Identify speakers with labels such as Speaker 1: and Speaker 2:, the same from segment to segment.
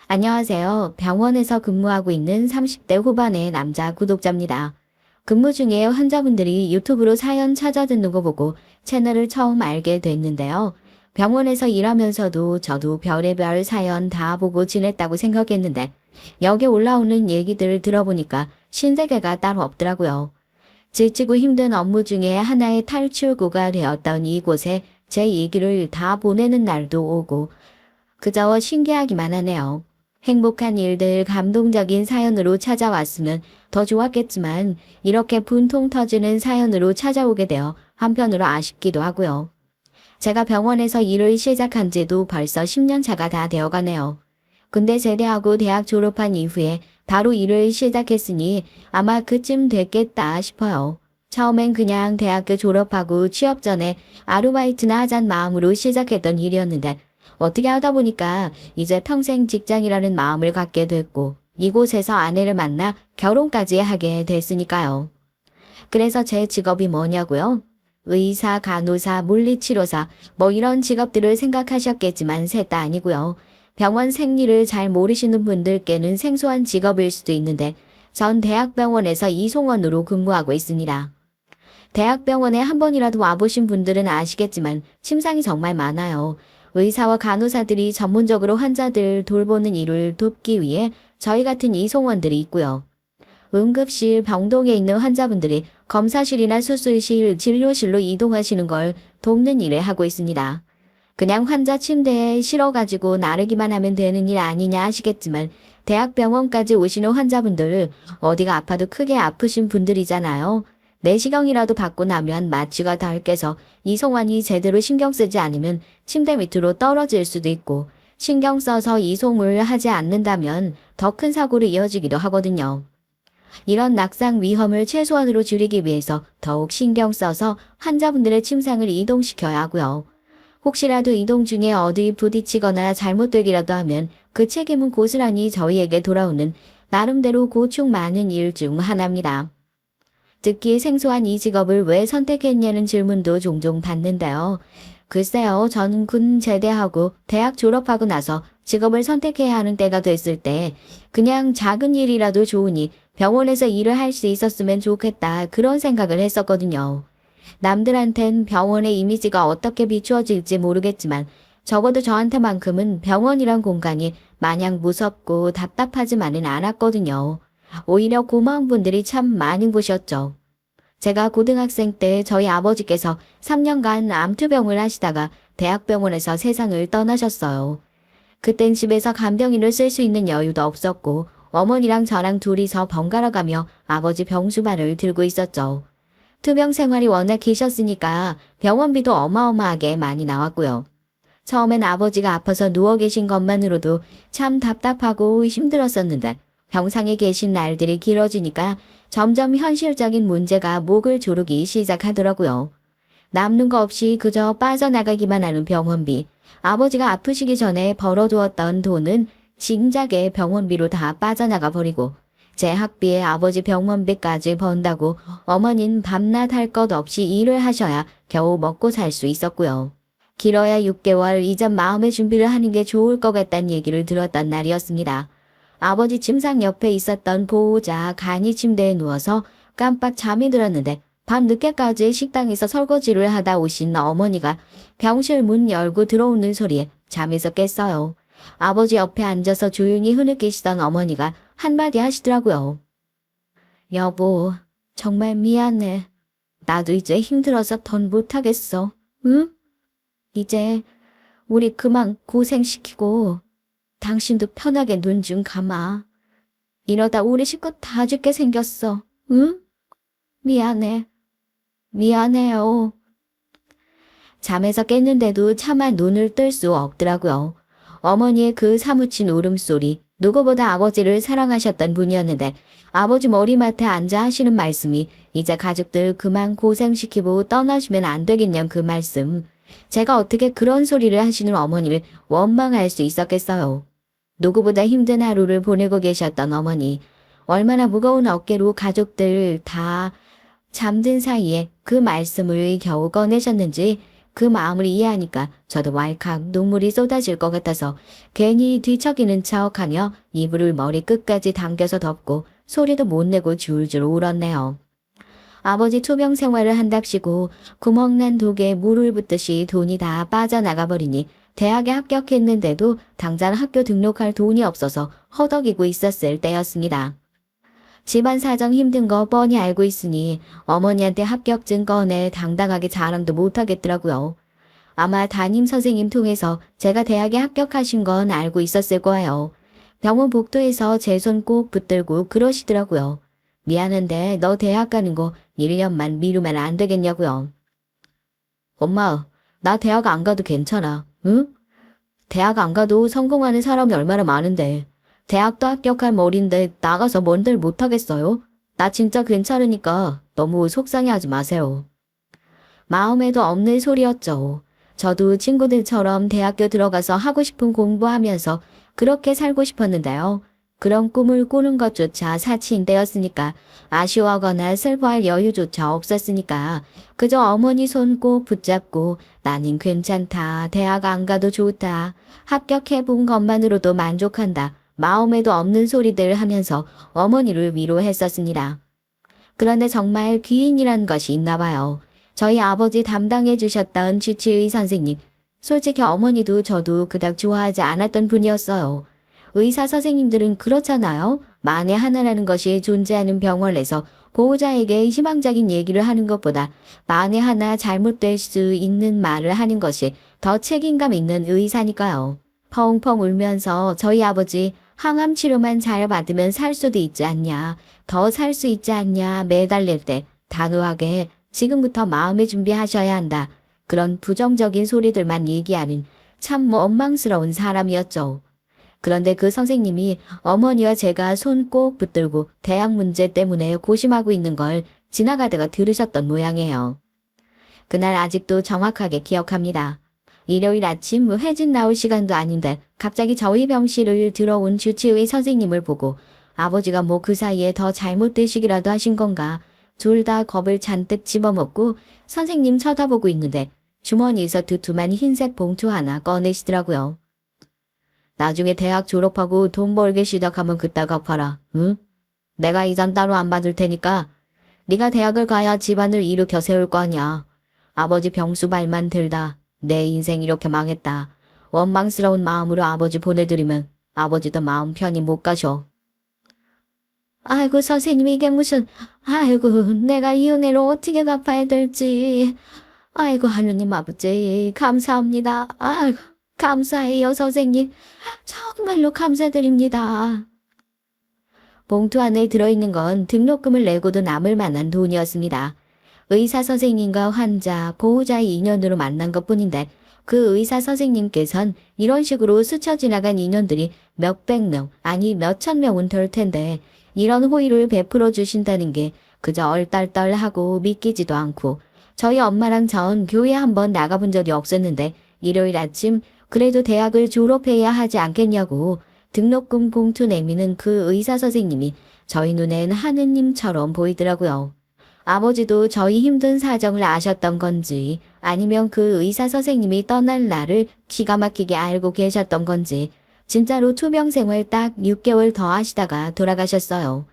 Speaker 1: 안녕하세요. 병원에서 근무하고 있는 30대 후반의 남자 구독자입니다. 근무 중에 환자분들이 유튜브로 사연 찾아 듣는 거 보고 채널을 처음 알게 됐는데요. 병원에서 일하면서도 저도 별의별 사연 다 보고 지냈다고 생각했는데 여기 올라오는 얘기들을 들어보니까 신세계가 따로 없더라고요. 지치고 힘든 업무 중에 하나의 탈출구가 되었던 이곳에 제 얘기를 다 보내는 날도 오고 그저 신기하기만 하네요. 행복한 일들, 감동적인 사연으로 찾아왔으면 더 좋았겠지만 이렇게 분통 터지는 사연으로 찾아오게 되어 한편으로 아쉽기도 하고요. 제가 병원에서 일을 시작한 지도 벌써 10년 차가 다 되어가네요. 근데 제대하고 대학 졸업한 이후에 바로 일을 시작했으니 아마 그쯤 됐겠다 싶어요. 처음엔 그냥 대학교 졸업하고 취업 전에 아르바이트나 하잔 마음으로 시작했던 일이었는데 어떻게 하다 보니까 이제 평생 직장이라는 마음을 갖게 됐고 이곳에서 아내를 만나 결혼까지 하게 됐으니까요. 그래서 제 직업이 뭐냐고요? 의사, 간호사, 물리치료사 뭐 이런 직업들을 생각하셨겠지만 셋 다 아니고요. 병원 생리를 잘 모르시는 분들께는 생소한 직업일 수도 있는데 전 대학병원에서 이송원으로 근무하고 있습니다. 대학병원에 한 번이라도 와보신 분들은 아시겠지만 침상이 정말 많아요. 의사와 간호사들이 전문적으로 환자들 돌보는 일을 돕기 위해 저희 같은 이송원들이 있고요. 응급실, 병동에 있는 환자분들이 검사실이나 수술실, 진료실로 이동하시는 걸 돕는 일을 하고 있습니다. 그냥 환자 침대에 실어가지고 나르기만 하면 되는 일 아니냐 하시겠지만 대학병원까지 오시는 환자분들 어디가 아파도 크게 아프신 분들이잖아요. 내시경이라도 받고 나면 마취가 덜 깨서 이송환이 제대로 신경 쓰지 않으면 침대 밑으로 떨어질 수도 있고 신경 써서 이송을 하지 않는다면 더 큰 사고로 이어지기도 하거든요. 이런 낙상 위험을 최소한으로 줄이기 위해서 더욱 신경 써서 환자분들의 침상을 이동시켜야 하고요. 혹시라도 이동 중에 어디 부딪히거나 잘못되기라도 하면 그 책임은 고스란히 저희에게 돌아오는 나름대로 고충 많은 일 중 하나입니다. 듣기 생소한 이 직업을 왜 선택했냐는 질문도 종종 받는데요. 글쎄요, 저는 군 제대하고 대학 졸업하고 나서 직업을 선택해야 하는 때가 됐을 때 그냥 작은 일이라도 좋으니 병원에서 일을 할 수 있었으면 좋겠다 그런 생각을 했었거든요. 남들한텐 병원의 이미지가 어떻게 비추어질지 모르겠지만 적어도 저한테만큼은 병원이란 공간이 마냥 무섭고 답답하지만은 않았거든요. 오히려 고마운 분들이 참 많은 곳이었죠. 제가 고등학생 때 저희 아버지께서 3년간 암투병을 하시다가 대학병원에서 세상을 떠나셨어요. 그땐 집에서 간병인을 쓸 수 있는 여유도 없었고 어머니랑 저랑 둘이서 번갈아 가며 아버지 병수발을 들고 있었죠. 투병 생활이 워낙 기셨으니까 병원비도 어마어마하게 많이 나왔고요. 처음엔 아버지가 아파서 누워 계신 것만으로도 참 답답하고 힘들었었는데 병상에 계신 날들이 길어지니까 점점 현실적인 문제가 목을 조르기 시작하더라고요. 남는 거 없이 그저 빠져나가기만 하는 병원비. 아버지가 아프시기 전에 벌어두었던 돈은 진작에 병원비로 다 빠져나가 버리고 제 학비에 아버지 병원비까지 번다고 어머닌 밤낮 할 것 없이 일을 하셔야 겨우 먹고 살 수 있었고요. 길어야 6개월 이전 마음의 준비를 하는 게 좋을 것 같다는 얘기를 들었던 날이었습니다. 아버지 침상 옆에 있었던 보호자 간이 침대에 누워서 깜빡 잠이 들었는데 밤 늦게까지 식당에서 설거지를 하다 오신 어머니가 병실 문 열고 들어오는 소리에 잠에서 깼어요. 아버지 옆에 앉아서 조용히 흐느끼시던 어머니가 한마디 하시더라고요. 여보, 정말 미안해. 나도 이제 힘들어서 더 못하겠어. 응? 이제 우리 그만 고생시키고 당신도 편하게 눈 좀 감아. 이러다 우리 식구 다 죽게 생겼어. 응? 미안해. 미안해요. 잠에서 깼는데도 차마 눈을 뜰 수 없더라고요. 어머니의 그 사무친 울음소리, 누구보다 아버지를 사랑하셨던 분이었는데 아버지 머리맡에 앉아 하시는 말씀이 이제 가족들 그만 고생시키고 떠나시면 안 되겠냐는 그 말씀. 제가 어떻게 그런 소리를 하시는 어머니를 원망할 수 있었겠어요. 누구보다 힘든 하루를 보내고 계셨던 어머니. 얼마나 무거운 어깨로 가족들 다 잠든 사이에 그 말씀을 겨우 꺼내셨는지 그 마음을 이해하니까 저도 왈칵 눈물이 쏟아질 것 같아서 괜히 뒤척이는 척하며 이불을 머리 끝까지 당겨서 덮고 소리도 못 내고 줄줄 울었네요. 아버지 투병 생활을 한답시고 구멍난 독에 물을 붓듯이 돈이 다 빠져나가 버리니 대학에 합격했는데도 당장 학교 등록할 돈이 없어서 허덕이고 있었을 때였습니다. 집안 사정 힘든 거 뻔히 알고 있으니 어머니한테 합격증 꺼내 당당하게 자랑도 못하겠더라고요. 아마 담임 선생님 통해서 제가 대학에 합격하신 건 알고 있었을 거예요. 병원 복도에서 제 손 꼭 붙들고 그러시더라고요. 미안한데 너 대학 가는 거 1년만 미루면 안 되겠냐고요. 엄마, 나 대학 안 가도 괜찮아. 응? 대학 안 가도 성공하는 사람이 얼마나 많은데. 대학도 합격할 머리인데 나가서 뭔들 못하겠어요? 나 진짜 괜찮으니까 너무 속상해하지 마세요. 마음에도 없는 소리였죠. 저도 친구들처럼 대학교 들어가서 하고 싶은 공부하면서 그렇게 살고 싶었는데요. 그런 꿈을 꾸는 것조차 사치인 때였으니까 아쉬워하거나 슬퍼할 여유조차 없었으니까 그저 어머니 손 꼭 붙잡고 나는 괜찮다, 대학 안 가도 좋다, 합격해본 것만으로도 만족한다, 마음에도 없는 소리들 하면서 어머니를 위로했었습니다. 그런데 정말 귀인이란 것이 있나 봐요. 저희 아버지 담당해 주셨던 주치의 선생님. 솔직히 어머니도 저도 그닥 좋아하지 않았던 분이었어요. 의사 선생님들은 그렇잖아요. 만에 하나라는 것이 존재하는 병원에서 보호자에게 희망적인 얘기를 하는 것보다 만에 하나 잘못될 수 있는 말을 하는 것이 더 책임감 있는 의사니까요. 펑펑 울면서 저희 아버지 항암 치료만 잘 받으면 살 수도 있지 않냐, 더 살 수 있지 않냐 매달릴 때 단호하게 지금부터 마음의 준비하셔야 한다. 그런 부정적인 소리들만 얘기하는 참 원망스러운 사람이었죠. 그런데 그 선생님이 어머니와 제가 손 꼭 붙들고 대학 문제 때문에 고심하고 있는 걸 지나가다가 들으셨던 모양이에요. 그날 아직도 정확하게 기억합니다. 일요일 아침 회진 나올 시간도 아닌데 갑자기 저희 병실을 들어온 주치의 선생님을 보고 아버지가 뭐 그 사이에 더 잘못되시기라도 하신 건가 둘 다 겁을 잔뜩 집어먹고 선생님 쳐다보고 있는데 주머니에서 두툼한 흰색 봉투 하나 꺼내시더라고요. 나중에 대학 졸업하고 돈 벌기 시작하면 그따 갚아라. 응? 내가 이자 따로 안 받을 테니까 네가 대학을 가야 집안을 일으켜 세울 거 아니야. 아버지 병수 발만 들다 내 인생 이렇게 망했다. 원망스러운 마음으로 아버지 보내드리면 아버지도 마음 편히 못 가셔. 아이고 선생님 이게 무슨 아이고 내가 이 은혜를 어떻게 갚아야 될지. 아이고 하느님 아버지 감사합니다. 아이고 감사해요 선생님. 정말로 감사드립니다. 봉투 안에 들어있는 건 등록금을 내고도 남을 만한 돈이었습니다. 의사 선생님과 환자, 보호자의 인연으로 만난 것뿐인데 그 의사 선생님께선 이런 식으로 스쳐 지나간 인연들이 몇백 명, 아니 몇천 명은 될 텐데 이런 호의를 베풀어 주신다는 게 그저 얼떨떨하고 믿기지도 않고 저희 엄마랑 전 교회 한번 나가본 적이 없었는데 일요일 아침 그래도 대학을 졸업해야 하지 않겠냐고 등록금 봉투 내미는 그 의사 선생님이 저희 눈엔 하느님처럼 보이더라고요. 아버지도 저희 힘든 사정을 아셨던 건지 아니면 그 의사 선생님이 떠날 날을 기가 막히게 알고 계셨던 건지 진짜로 투병 생활 딱 6개월 더 하시다가 돌아가셨어요.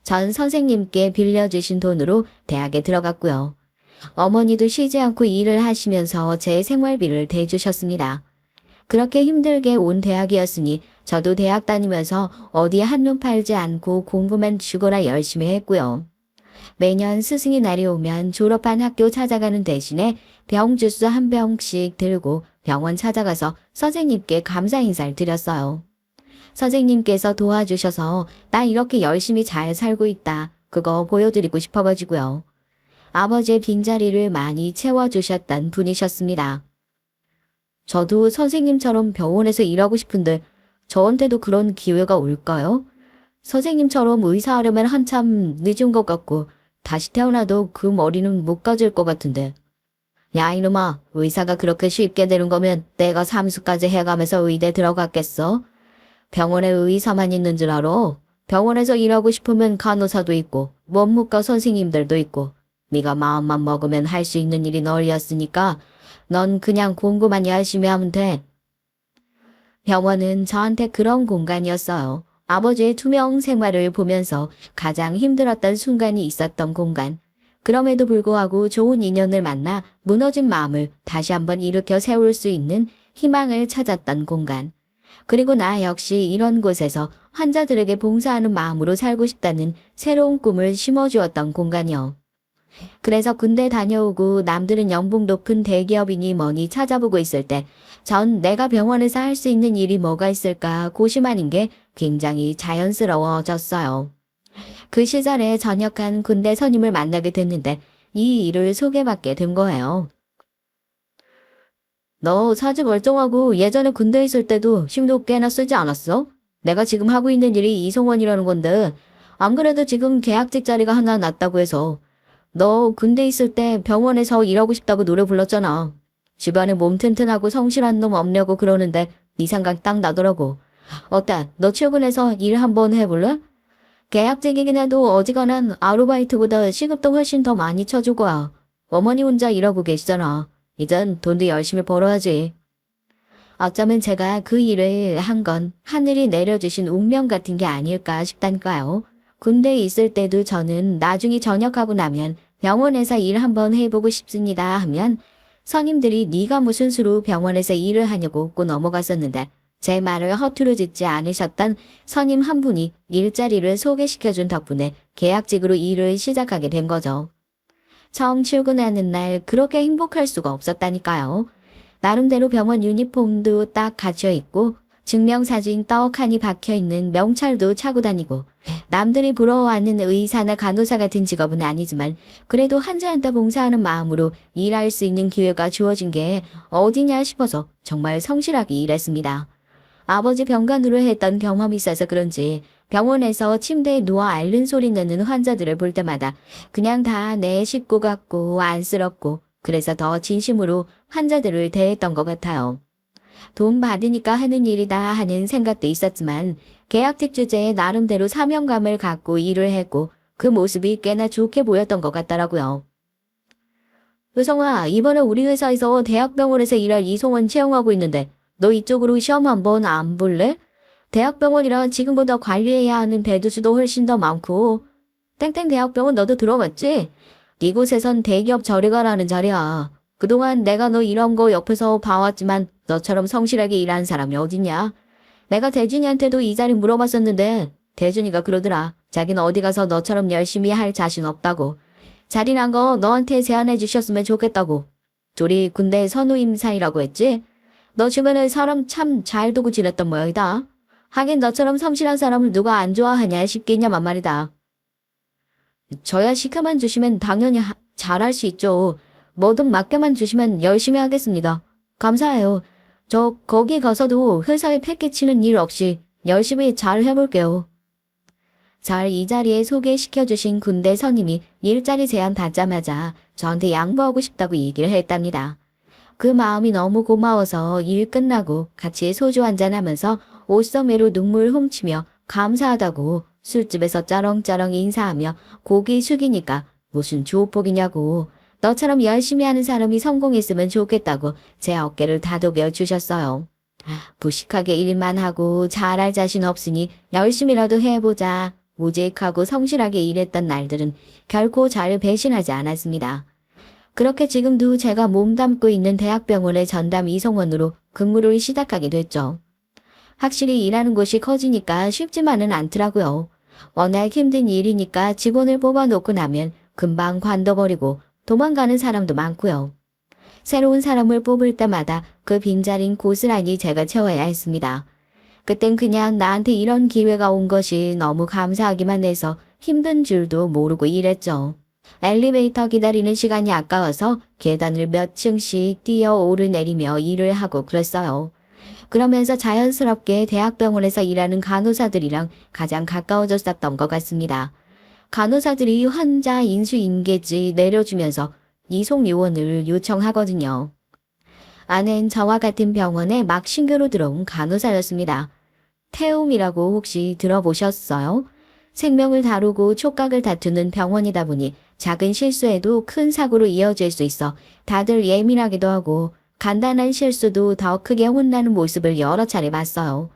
Speaker 1: 전 선생님께 빌려주신 돈으로 대학에 들어갔고요. 어머니도 쉬지 않고 일을 하시면서 제 생활비를 대주셨습니다. 그렇게 힘들게 온 대학이었으니 저도 대학 다니면서 어디 한눈 팔지 않고 공부만 죽어라 열심히 했고요. 매년 스승의 날이 오면 졸업한 학교 찾아가는 대신에 병 주스 한 병씩 들고 병원 찾아가서 선생님께 감사 인사를 드렸어요. 선생님께서 도와주셔서 나 이렇게 열심히 잘 살고 있다. 그거 보여드리고 싶어가지고요. 아버지의 빈자리를 많이 채워주셨던 분이셨습니다. 저도 선생님처럼 병원에서 일하고 싶은데 저한테도 그런 기회가 올까요? 선생님처럼 의사하려면 한참 늦은 것 같고 다시 태어나도 그 머리는 못 가질 것 같은데. 야 이놈아, 의사가 그렇게 쉽게 되는 거면 내가 삼수까지 해가면서 의대 들어갔겠어? 병원에 의사만 있는 줄 알아? 병원에서 일하고 싶으면 간호사도 있고 원무과 선생님들도 있고 네가 마음만 먹으면 할 수 있는 일이 널렸으니까 넌 그냥 공부만 열심히 하면 돼. 병원은 저한테 그런 공간이었어요. 아버지의 투명 생활을 보면서 가장 힘들었던 순간이 있었던 공간. 그럼에도 불구하고 좋은 인연을 만나 무너진 마음을 다시 한번 일으켜 세울 수 있는 희망을 찾았던 공간. 그리고 나 역시 이런 곳에서 환자들에게 봉사하는 마음으로 살고 싶다는 새로운 꿈을 심어주었던 공간이요. 그래서 군대 다녀오고 남들은 연봉 높은 대기업이니 뭐니 찾아보고 있을 때 전 내가 병원에서 할 수 있는 일이 뭐가 있을까 고심하는 게 굉장히 자연스러워졌어요. 그 시절에 전역한 군대 선임을 만나게 됐는데 이 일을 소개받게 된 거예요. 너 사지 멀쩡하고 예전에 군대 있을 때도 힘도 꽤나 쓰지 않았어? 내가 지금 하고 있는 일이 이송원이라는 건데 안 그래도 지금 계약직 자리가 하나 났다고 해서 너 군대 있을 때 병원에서 일하고 싶다고 노래 불렀잖아. 주변에 몸 튼튼하고 성실한 놈 없냐고 그러는데 네 생각 딱 나더라고. 어때? 너 출근해서 일 한번 해볼래? 계약직이긴 해도 어지간한 아르바이트보다 시급도 훨씬 더 많이 쳐줄 거야. 어머니 혼자 일하고 계시잖아. 이젠 돈도 열심히 벌어야지. 어쩌면 제가 그 일을 한 건 하늘이 내려주신 운명 같은 게 아닐까 싶다니까요. 군대에 있을 때도 저는 나중에 전역하고 나면 병원에서 일 한번 해보고 싶습니다 하면 선임들이 네가 무슨 수로 병원에서 일을 하냐고 웃고 넘어갔었는데 제 말을 허투루 듣지 않으셨던 선임 한 분이 일자리를 소개시켜준 덕분에 계약직으로 일을 시작하게 된 거죠. 처음 출근하는 날 그렇게 행복할 수가 없었다니까요. 나름대로 병원 유니폼도 딱 갖춰 입고 증명사진 떡하니 박혀있는 명찰도 차고 다니고 남들이 부러워하는 의사나 간호사 같은 직업은 아니지만 그래도 환자한테 봉사하는 마음으로 일할 수 있는 기회가 주어진 게 어디냐 싶어서 정말 성실하게 일했습니다. 아버지 병간호를 했던 경험이 있어서 그런지 병원에서 침대에 누워 앓는 소리 내는 환자들을 볼 때마다 그냥 다 내 식구 같고 안쓰럽고 그래서 더 진심으로 환자들을 대했던 것 같아요. 돈 받으니까 하는 일이다 하는 생각도 있었지만 계약직 주제에 나름대로 사명감을 갖고 일을 했고 그 모습이 꽤나 좋게 보였던 것 같더라고요. 효성아, 이번에 우리 회사에서 대학병원에서 일할 이송원 채용하고 있는데 너 이쪽으로 시험 한번 안 볼래? 대학병원이라 지금보다 관리해야 하는 배두수도 훨씬 더 많고 땡땡 대학병원 너도 들어봤지? 이곳에선 대기업 저리가라는 자리야. 그동안 내가 너 이런 거 옆에서 봐왔지만 너처럼 성실하게 일하는 사람이 어딨냐? 내가 대준이한테도 이 자리 물어봤었는데 대준이가 그러더라. 자기는 어디 가서 너처럼 열심히 할 자신 없다고. 자리 난 거 너한테 제안해 주셨으면 좋겠다고. 둘이 군대 선후임 사이라고 했지? 너 주변에 사람 참 잘 두고 지냈던 모양이다. 하긴 너처럼 성실한 사람을 누가 안 좋아하냐 싶겠냐만 말이다. 저야 시켜만 주시면 당연히 잘할 수 있죠. 뭐든 맡겨만 주시면 열심히 하겠습니다. 감사해요. 저 거기 가서도 회사에 패기치는 일 없이 열심히 잘 해볼게요. 절 이 자리에 소개시켜주신 군대 선임이 일자리 제안 받자마자 저한테 양보하고 싶다고 얘기를 했답니다. 그 마음이 너무 고마워서 일 끝나고 같이 소주 한잔하면서 옷소매로 눈물 훔치며 감사하다고 술집에서 짜렁짜렁 인사하며 고개 숙이니까 무슨 조폭이냐고 너처럼 열심히 하는 사람이 성공했으면 좋겠다고 제 어깨를 다독여 주셨어요. 무식하게 일만 하고 잘할 자신 없으니 열심히라도 해보자. 무직하고 성실하게 일했던 날들은 결코 저를 배신하지 않았습니다. 그렇게 지금도 제가 몸담고 있는 대학병원의 전담 이송원으로 근무를 시작하게 됐죠. 확실히 일하는 곳이 커지니까 쉽지만은 않더라고요. 워낙 힘든 일이니까 직원을 뽑아놓고 나면 금방 관둬버리고 도망가는 사람도 많고요. 새로운 사람을 뽑을 때마다 그 빈자리는 고스란히 제가 채워야 했습니다. 그땐 그냥 나한테 이런 기회가 온 것이 너무 감사하기만 해서 힘든 줄도 모르고 일했죠. 엘리베이터 기다리는 시간이 아까워서 계단을 몇 층씩 뛰어 오르내리며 일을 하고 그랬어요. 그러면서 자연스럽게 대학병원에서 일하는 간호사들이랑 가장 가까워졌었던 것 같습니다. 간호사들이 환자 인수인계지 내려주면서 이송 요원을 요청하거든요. 아내는 저와 같은 병원에 막 신규로 들어온 간호사였습니다. 태움이라고 혹시 들어보셨어요? 생명을 다루고 촉각을 다투는 병원이다 보니 작은 실수에도 큰 사고로 이어질 수 있어 다들 예민하기도 하고 간단한 실수도 더 크게 혼나는 모습을 여러 차례 봤어요.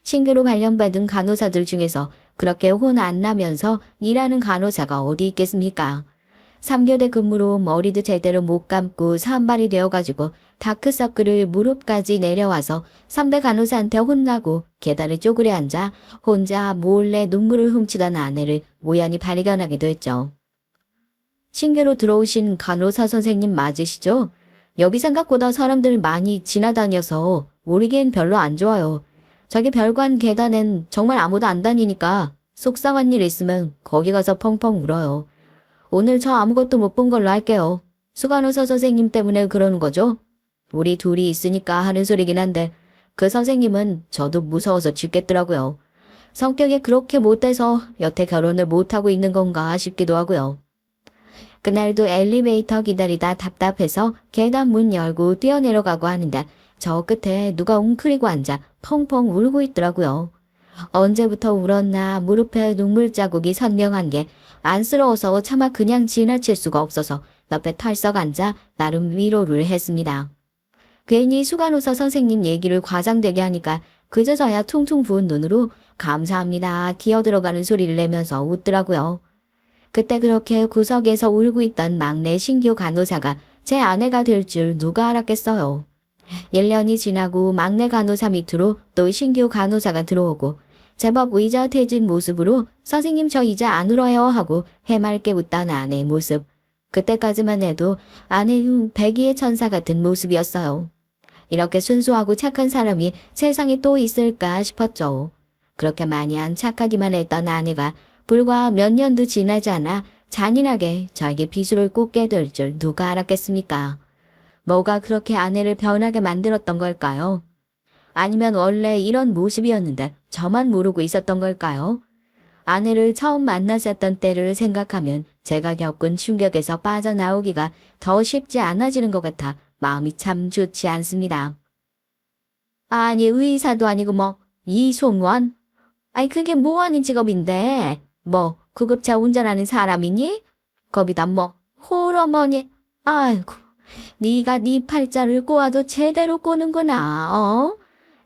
Speaker 1: 신규로 발령받은 간호사들 중에서 그렇게 혼 안 나면서 일하는 간호사가 어디 있겠습니까? 3교대 근무로 머리도 제대로 못 감고 산발이 되어가지고 다크서클을 무릎까지 내려와서 선배 간호사한테 혼나고 계단에 쪼그려 앉아 혼자 몰래 눈물을 훔치던 아내를 우연히 발견하기도 했죠. 신규로 들어오신 간호사 선생님 맞으시죠? 여기 생각보다 사람들 많이 지나다녀서 모르기엔 별로 안 좋아요. 저기 별관 계단엔 정말 아무도 안 다니니까 속상한 일 있으면 거기 가서 펑펑 울어요. 오늘 저 아무것도 못 본 걸로 할게요. 수간호사 선생님 때문에 그러는 거죠? 우리 둘이 있으니까 하는 소리긴 한데 그 선생님은 저도 무서워서 죽겠더라고요. 성격이 그렇게 못돼서 여태 결혼을 못하고 있는 건가 싶기도 하고요. 그날도 엘리베이터 기다리다 답답해서 계단 문 열고 뛰어내려가고 하는데 저 끝에 누가 웅크리고 앉아 펑펑 울고 있더라고요. 언제부터 울었나 무릎에 눈물 자국이 선명한 게 안쓰러워서 차마 그냥 지나칠 수가 없어서 옆에 털썩 앉아 나름 위로를 했습니다. 괜히 수간호사 선생님 얘기를 과장되게 하니까 그저서야 퉁퉁 부은 눈으로 감사합니다 기어들어가는 소리를 내면서 웃더라고요. 그때 그렇게 구석에서 울고 있던 막내 신규 간호사가 제 아내가 될 줄 누가 알았겠어요. 1년이 지나고 막내 간호사 밑으로 또 신규 간호사가 들어오고 제법 의젓해진 모습으로 선생님 저 이제 안 울어요 하고 해맑게 웃던 아내의 모습. 그때까지만 해도 아내는 백의의 천사 같은 모습이었어요. 이렇게 순수하고 착한 사람이 세상에 또 있을까 싶었죠. 그렇게 마냥 착하기만 했던 아내가 불과 몇 년도 지나지 않아 잔인하게 저에게 비수를 꽂게 될 줄 누가 알았겠습니까? 뭐가 그렇게 아내를 변하게 만들었던 걸까요? 아니면 원래 이런 모습이었는데 저만 모르고 있었던 걸까요? 아내를 처음 만났었던 때를 생각하면 제가 겪은 충격에서 빠져나오기가 더 쉽지 않아지는 것 같아 마음이 참 좋지 않습니다. 아니 의사도 아니고 뭐 이송원? 아니 그게 뭐 하는 직업인데 뭐 구급차 운전하는 사람이니? 거기다 뭐 홀어머니? 아이고 네가 네 팔자를 꼬아도 제대로 꼬는구나. 어?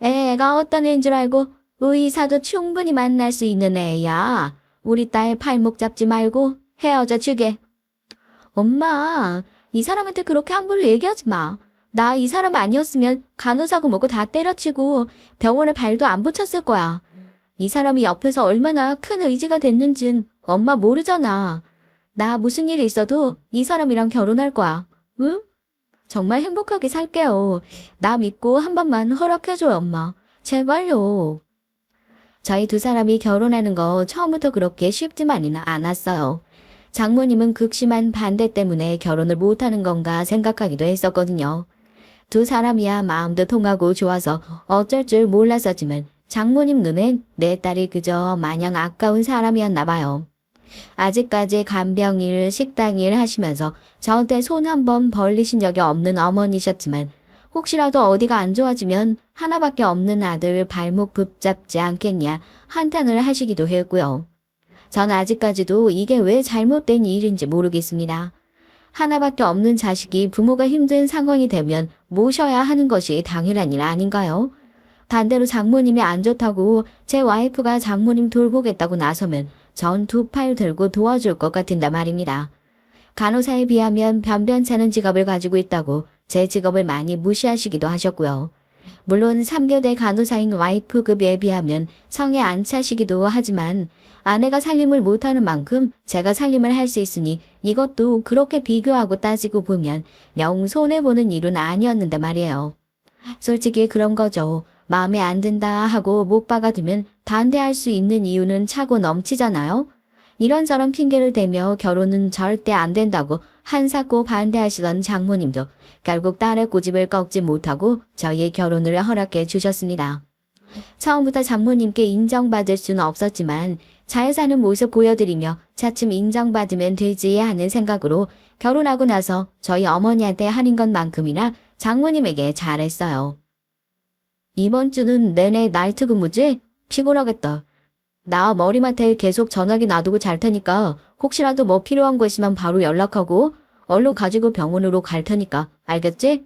Speaker 1: 애가 어떤 애인 줄 알고 의사도 충분히 만날 수 있는 애야. 우리 딸 팔목 잡지 말고 헤어져 주게. 엄마, 이 사람한테 그렇게 함부로 얘기하지 마. 나 이 사람 아니었으면 간호사고 뭐고 다 때려치고 병원에 발도 안 붙였을 거야. 이 사람이 옆에서 얼마나 큰 의지가 됐는진 엄마 모르잖아. 나 무슨 일이 있어도 이 사람이랑 결혼할 거야. 응? 정말 행복하게 살게요. 나 믿고 한 번만 허락해줘요, 엄마. 제발요. 저희 두 사람이 결혼하는 거 처음부터 그렇게 쉽지만은 않았어요. 장모님은 극심한 반대 때문에 결혼을 못하는 건가 생각하기도 했었거든요. 두 사람이야 마음도 통하고 좋아서 어쩔 줄 몰랐었지만 장모님 눈엔 내 딸이 그저 마냥 아까운 사람이었나 봐요. 아직까지 간병일, 식당일 하시면서 저한테 손 한 번 벌리신 적이 없는 어머니셨지만 혹시라도 어디가 안 좋아지면 하나밖에 없는 아들 발목 붙잡지 않겠냐 한탄을 하시기도 했고요. 전 아직까지도 이게 왜 잘못된 일인지 모르겠습니다. 하나밖에 없는 자식이 부모가 힘든 상황이 되면 모셔야 하는 것이 당연한 일 아닌가요? 반대로 장모님이 안 좋다고 제 와이프가 장모님 돌보겠다고 나서면 전 두 팔 들고 도와줄 것 같은데 말입니다. 간호사에 비하면 변변찮은 직업을 가지고 있다고 제 직업을 많이 무시하시기도 하셨고요. 물론 3교대 간호사인 와이프급에 비하면 성에 안 차시기도 하지만 아내가 살림을 못하는 만큼 제가 살림을 할 수 있으니 이것도 그렇게 비교하고 따지고 보면 영 손해보는 일은 아니었는데 말이에요. 솔직히 그런 거죠. 마음에 안 든다 하고 못 박아두면 반대할 수 있는 이유는 차고 넘치잖아요. 이런저런 핑계를 대며 결혼은 절대 안 된다고 한사코 반대하시던 장모님도 결국 딸의 고집을 꺾지 못하고 저희의 결혼을 허락해 주셨습니다. 처음부터 장모님께 인정받을 수는 없었지만 잘 사는 모습 보여드리며 차츰 인정받으면 되지 하는 생각으로 결혼하고 나서 저희 어머니한테 하는 것만큼이나 장모님에게 잘했어요. 이번 주는 내내 나이트 근무지? 피곤하겠다. 나 머리맡에 계속 전화기 놔두고 잘 테니까 혹시라도 뭐 필요한 거 있으면 바로 연락하고 얼른 가지고 병원으로 갈 테니까 알겠지?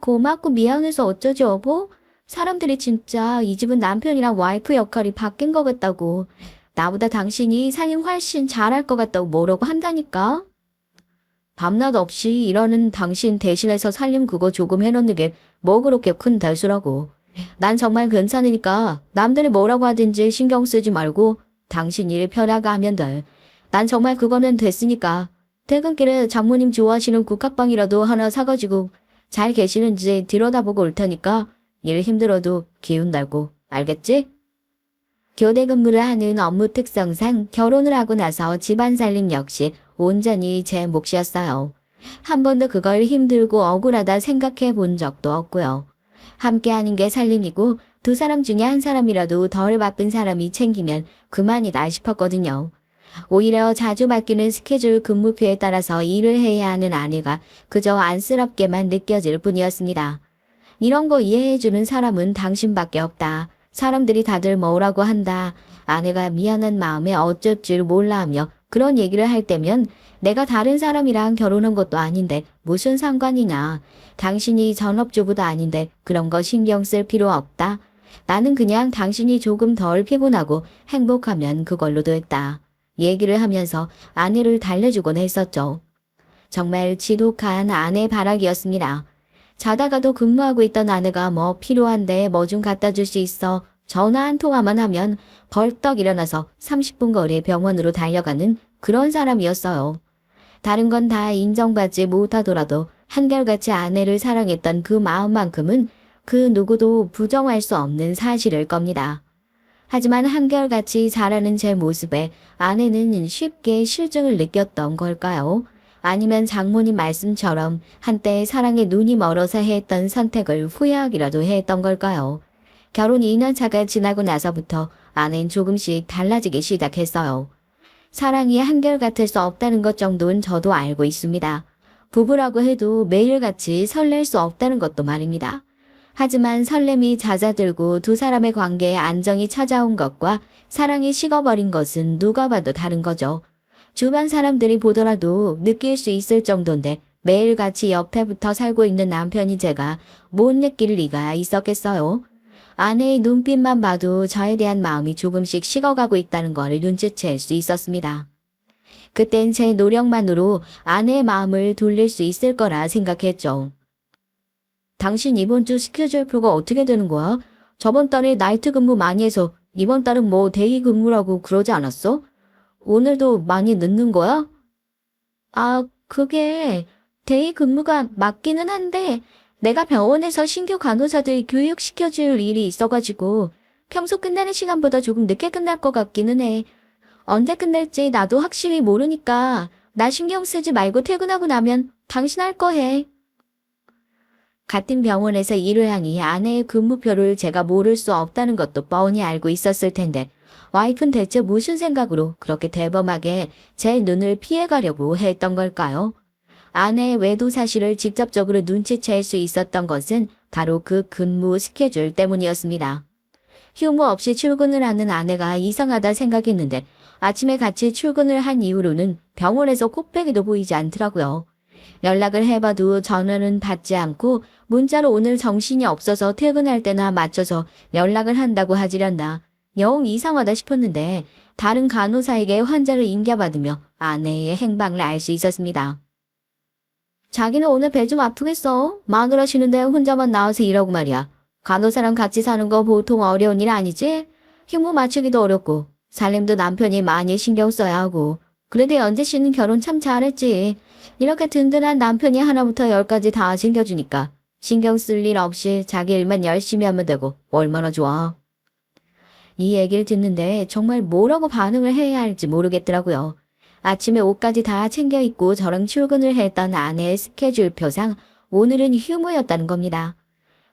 Speaker 1: 고맙고 미안해서 어쩌지 여보? 사람들이 진짜 이 집은 남편이랑 와이프 역할이 바뀐 것 같다고. 나보다 당신이 살림 훨씬 잘할 것 같다고 뭐라고 한다니까? 밤낮 없이 일하는 당신 대신해서 살림 그거 조금 해놓는 게 뭐 그렇게 큰 대수라고. 난 정말 괜찮으니까 남들이 뭐라고 하든지 신경 쓰지 말고 당신 일 편하게 하면 돼. 난 정말 그거는 됐으니까. 퇴근길에 장모님 좋아하시는 국화빵이라도 하나 사가지고 잘 계시는지 들여다보고 올 테니까 일 힘들어도 기운 날고. 알겠지? 교대 근무를 하는 업무 특성상 결혼을 하고 나서 집안 살림 역시 온전히 제 몫이었어요. 한 번도 그걸 힘들고 억울하다 생각해 본 적도 없고요. 함께하는 게 살림이고 두 사람 중에 한 사람이라도 덜 바쁜 사람이 챙기면 그만이다 싶었거든요. 오히려 자주 바뀌는 스케줄 근무표에 따라서 일을 해야 하는 아내가 그저 안쓰럽게만 느껴질 뿐이었습니다. 이런 거 이해해주는 사람은 당신밖에 없다. 사람들이 다들 뭐라고 한다. 아내가 미안한 마음에 어쩔 줄 몰라 하며 그런 얘기를 할 때면 내가 다른 사람이랑 결혼한 것도 아닌데 무슨 상관이냐. 당신이 전업주부도 아닌데 그런 거 신경 쓸 필요 없다. 나는 그냥 당신이 조금 덜 피곤하고 행복하면 그걸로 됐다. 얘기를 하면서 아내를 달래주곤 했었죠. 정말 지독한 아내 발악이었습니다. 자다가도 근무하고 있던 아내가 뭐 필요한데 뭐 좀 갖다 줄 수 있어. 전화 한 통화만 하면 벌떡 일어나서 30분 거리 병원으로 달려가는 그런 사람이었어요. 다른 건 다 인정받지 못하더라도 한결같이 아내를 사랑했던 그 마음만큼은 그 누구도 부정할 수 없는 사실일 겁니다. 하지만 한결같이 잘하는 제 모습에 아내는 쉽게 실증을 느꼈던 걸까요? 아니면 장모님 말씀처럼 한때 사랑에 눈이 멀어서 했던 선택을 후회하기라도 했던 걸까요? 결혼 2년 차가 지나고 나서부터 아내는 조금씩 달라지기 시작했어요. 사랑이 한결같을 수 없다는 것 정도는 저도 알고 있습니다. 부부라고 해도 매일같이 설렐 수 없다는 것도 말입니다. 하지만 설렘이 잦아들고 두 사람의 관계에 안정이 찾아온 것과 사랑이 식어버린 것은 누가 봐도 다른 거죠. 주변 사람들이 보더라도 느낄 수 있을 정도인데 매일같이 옆에 붙어 살고 있는 남편이 제가 못 느낄 리가 있었겠어요. 아내의 눈빛만 봐도 저에 대한 마음이 조금씩 식어가고 있다는 걸 눈치챌 수 있었습니다. 그땐 제 노력만으로 아내의 마음을 돌릴 수 있을 거라 생각했죠. 당신 이번 주 스케줄표가 어떻게 되는 거야? 저번 달에 나이트 근무 많이 해서 이번 달은 뭐 데이 근무라고 그러지 않았어? 오늘도 많이 늦는 거야? 아, 그게 데이 근무가 맞기는 한데 내가 병원에서 신규 간호사들 교육시켜줄 일이 있어가지고 평소 끝나는 시간보다 조금 늦게 끝날 것 같기는 해. 언제 끝날지 나도 확실히 모르니까 나 신경 쓰지 말고 퇴근하고 나면 당신 할 거 해. 같은 병원에서 일을 하니 아내의 근무표를 제가 모를 수 없다는 것도 뻔히 알고 있었을 텐데 와이프는 대체 무슨 생각으로 그렇게 대범하게 제 눈을 피해가려고 했던 걸까요? 아내의 외도 사실을 직접적으로 눈치챌 수 있었던 것은 바로 그 근무 스케줄 때문이었습니다. 휴무 없이 출근을 하는 아내가 이상하다 생각했는데 아침에 같이 출근을 한 이후로는 병원에서 코빼기도 보이지 않더라고요. 연락을 해봐도 전화는 받지 않고 문자로 오늘 정신이 없어서 퇴근할 때나 맞춰서 연락을 한다고 하지련다. 영 이상하다 싶었는데 다른 간호사에게 환자를 인계받으며 아내의 행방을 알 수 있었습니다. 자기는 오늘 배 좀 아프겠어. 마누라 쉬는데 혼자만 나와서 일하고 말이야. 간호사랑 같이 사는 거 보통 어려운 일 아니지? 휴무 맞추기도 어렵고 살림도 남편이 많이 신경 써야 하고 그래도 연재 씨는 결혼 참 잘했지. 이렇게 든든한 남편이 하나부터 열까지 다 챙겨주니까 신경 쓸 일 없이 자기 일만 열심히 하면 되고 얼마나 좋아. 이 얘기를 듣는데 정말 뭐라고 반응을 해야 할지 모르겠더라고요. 아침에 옷까지 다 챙겨 입고 저랑 출근을 했던 아내의 스케줄표상 오늘은 휴무였다는 겁니다.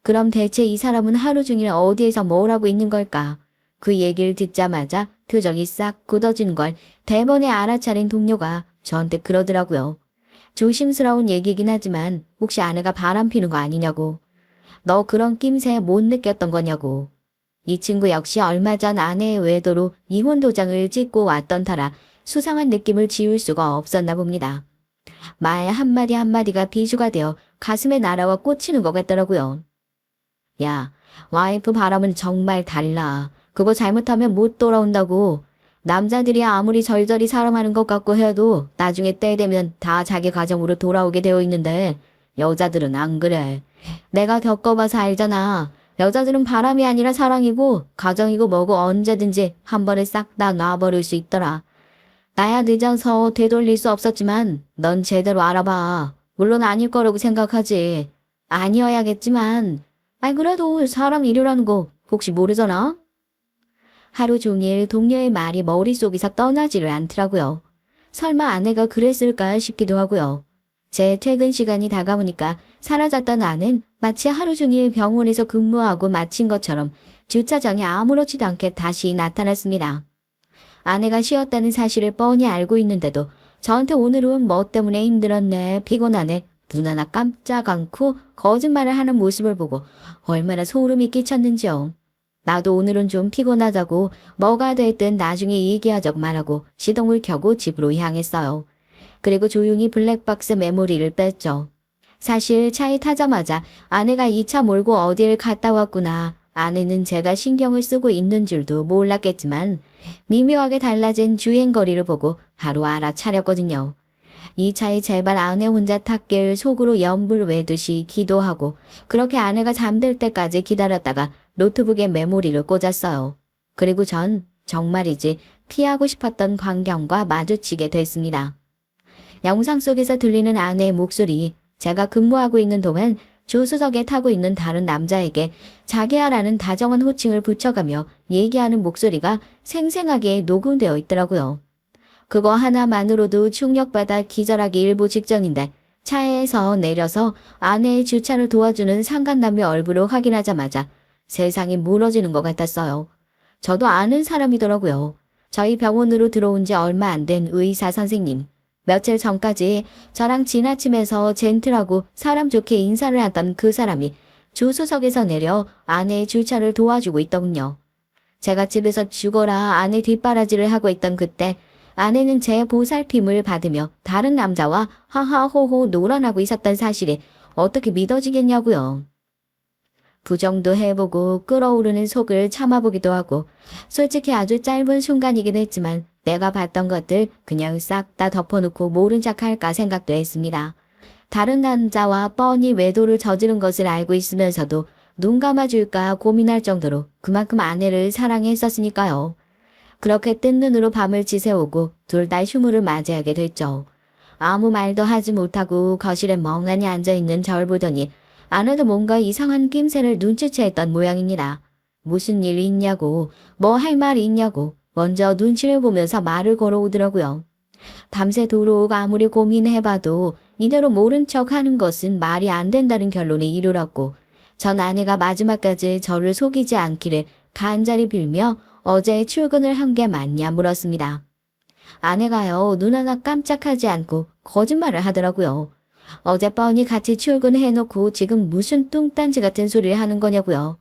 Speaker 1: 그럼 대체 이 사람은 하루 종일 어디에서 뭘 하고 있는 걸까? 그 얘기를 듣자마자 표정이 싹 굳어진 걸 대번에 알아차린 동료가 저한테 그러더라고요. 조심스러운 얘기긴 하지만 혹시 아내가 바람 피는 거 아니냐고. 너 그런 낌새 못 느꼈던 거냐고. 이 친구 역시 얼마 전 아내의 외도로 이혼 도장을 찍고 왔던 터라 수상한 느낌을 지울 수가 없었나 봅니다. 말 한마디 한마디가 비수가 되어 가슴에 날아와 꽂히는 것 같더라고요. 야, 와이프 바람은 정말 달라. 그거 잘못하면 못 돌아온다고. 남자들이 아무리 절절히 사랑하는 것 같고 해도 나중에 때 되면 다 자기 가정으로 돌아오게 되어 있는데 여자들은 안 그래. 내가 겪어봐서 알잖아. 여자들은 바람이 아니라 사랑이고 가정이고 뭐고 언제든지 한 번에 싹 다 놔버릴 수 있더라. 나야 늦어서 되돌릴 수 없었지만 넌 제대로 알아봐. 물론 아닐 거라고 생각하지. 아니어야겠지만 그래도 사람 일이라는 거 혹시 모르잖아? 하루 종일 동료의 말이 머릿속에서 떠나지를 않더라고요. 설마 아내가 그랬을까 싶기도 하고요. 제 퇴근 시간이 다가오니까 사라졌던 아는 마치 하루 종일 병원에서 근무하고 마친 것처럼 주차장에 아무렇지도 않게 다시 나타났습니다. 아내가 쉬었다는 사실을 뻔히 알고 있는데도 저한테 오늘은 뭐 때문에 힘들었네, 피곤하네, 눈 하나 깜짝 않고 거짓말을 하는 모습을 보고 얼마나 소름이 끼쳤는지요. 나도 오늘은 좀 피곤하다고 뭐가 됐든 나중에 얘기하자고 말하고 시동을 켜고 집으로 향했어요. 그리고 조용히 블랙박스 메모리를 뺐죠. 사실 차에 타자마자 아내가 이 차 몰고 어딜 갔다 왔구나. 아내는 제가 신경을 쓰고 있는 줄도 몰랐겠지만 미묘하게 달라진 주행거리를 보고 바로 알아차렸거든요. 이 차에 제발 아내 혼자 탔길 속으로 염불 외듯이 기도하고 그렇게 아내가 잠들 때까지 기다렸다가 노트북에 메모리를 꽂았어요. 그리고 전 정말이지 피하고 싶었던 광경과 마주치게 됐습니다. 영상 속에서 들리는 아내의 목소리, 제가 근무하고 있는 동안 조수석에 타고 있는 다른 남자에게 자기야라는 다정한 호칭을 붙여가며 얘기하는 목소리가 생생하게 녹음되어 있더라고요. 그거 하나만으로도 충격받아 기절하기 일보 직전인데 차에서 내려서 아내의 주차를 도와주는 상간남의 얼굴을 확인하자마자 세상이 무너지는 것 같았어요. 저도 아는 사람이더라고요. 저희 병원으로 들어온 지 얼마 안 된 의사 선생님. 며칠 전까지 저랑 지나치면서 젠틀하고 사람 좋게 인사를 하던 그 사람이 조수석에서 내려 아내의 주차를 도와주고 있더군요. 제가 집에서 죽어라 아내 뒷바라지를 하고 있던 그때 아내는 제 보살핌을 받으며 다른 남자와 하하호호 놀아나고 있었던 사실이 어떻게 믿어지겠냐고요. 부정도 해보고 끓어오르는 속을 참아보기도 하고 솔직히 아주 짧은 순간이긴 했지만 내가 봤던 것들 그냥 싹 다 덮어놓고 모른 척 할까 생각도 했습니다. 다른 남자와 뻔히 외도를 저지른 것을 알고 있으면서도 눈 감아줄까 고민할 정도로 그만큼 아내를 사랑했었으니까요. 그렇게 뜬 눈으로 밤을 지새우고 둘 다 휴무를 맞이하게 됐죠. 아무 말도 하지 못하고 거실에 멍하니 앉아있는 절 보더니 아내도 뭔가 이상한 낌새를 눈치챘던 모양입니다. 무슨 일 있냐고, 뭐 할 말이 있냐고 먼저 눈치를 보면서 말을 걸어오더라고요. 밤새도록 아무리 고민해봐도 이대로 모른 척하는 것은 말이 안 된다는 결론에 이르렀고 전 아내가 마지막까지 저를 속이지 않기를 간절히 빌며 어제 출근을 한 게 맞냐 물었습니다. 아내가요 눈 하나 깜짝하지 않고 거짓말을 하더라고요. 어젯밤이 같이 출근해놓고 지금 무슨 뚱딴지 같은 소리를 하는 거냐고요.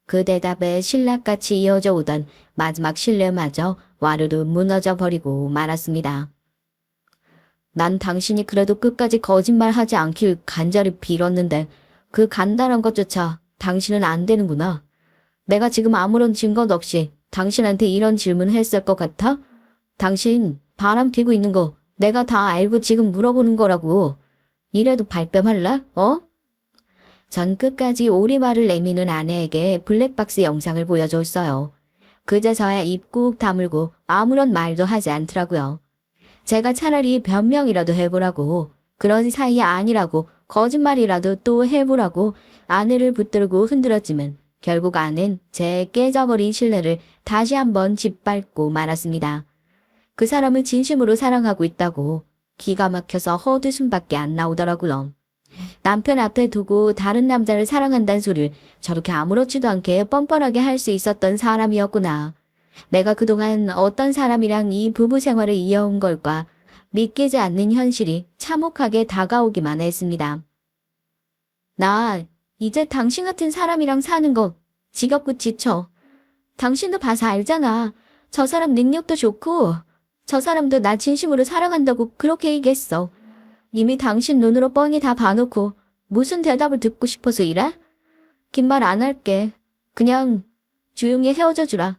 Speaker 1: 그 대답에 신락같이 이어져 오던 마지막 신뢰마저 와르르 무너져 버리고 말았습니다. 난 당신이 그래도 끝까지 거짓말하지 않길 간절히 빌었는데 그 간단한 것조차 당신은 안 되는구나. 내가 지금 아무런 증거도 없이 당신한테 이런 질문을 했을 것 같아? 당신 바람 피고 있는 거 내가 다 알고 지금 물어보는 거라고. 이래도 발뺌할라? 전 끝까지 오리발을 내미는 아내에게 블랙박스 영상을 보여줬어요. 그제서야 입 꾹 다물고 아무런 말도 하지 않더라고요. 제가 차라리 변명이라도 해보라고, 그런 사이 아니라고, 거짓말이라도 또 해보라고 아내를 붙들고 흔들었지만 결국 아내는 제 깨져버린 신뢰를 다시 한번 짓밟고 말았습니다. 그 사람을 진심으로 사랑하고 있다고. 기가 막혀서 헛웃음밖에 안 나오더라고요. 남편 앞에 두고 다른 남자를 사랑한다는 소리를 저렇게 아무렇지도 않게 뻔뻔하게 할 수 있었던 사람이었구나. 내가 그동안 어떤 사람이랑 이 부부 생활을 이어온 걸까 믿기지 않는 현실이 참혹하게 다가오기만 했습니다. 나 이제 당신 같은 사람이랑 사는 거 지겹고 지쳐. 당신도 봐서 알잖아. 저 사람 능력도 좋고 저 사람도 나 진심으로 사랑한다고 그렇게 얘기했어. 이미 당신 눈으로 뻔히 다 봐놓고 무슨 대답을 듣고 싶어서 이래? 긴 말 안 할게. 그냥 조용히 헤어져 주라.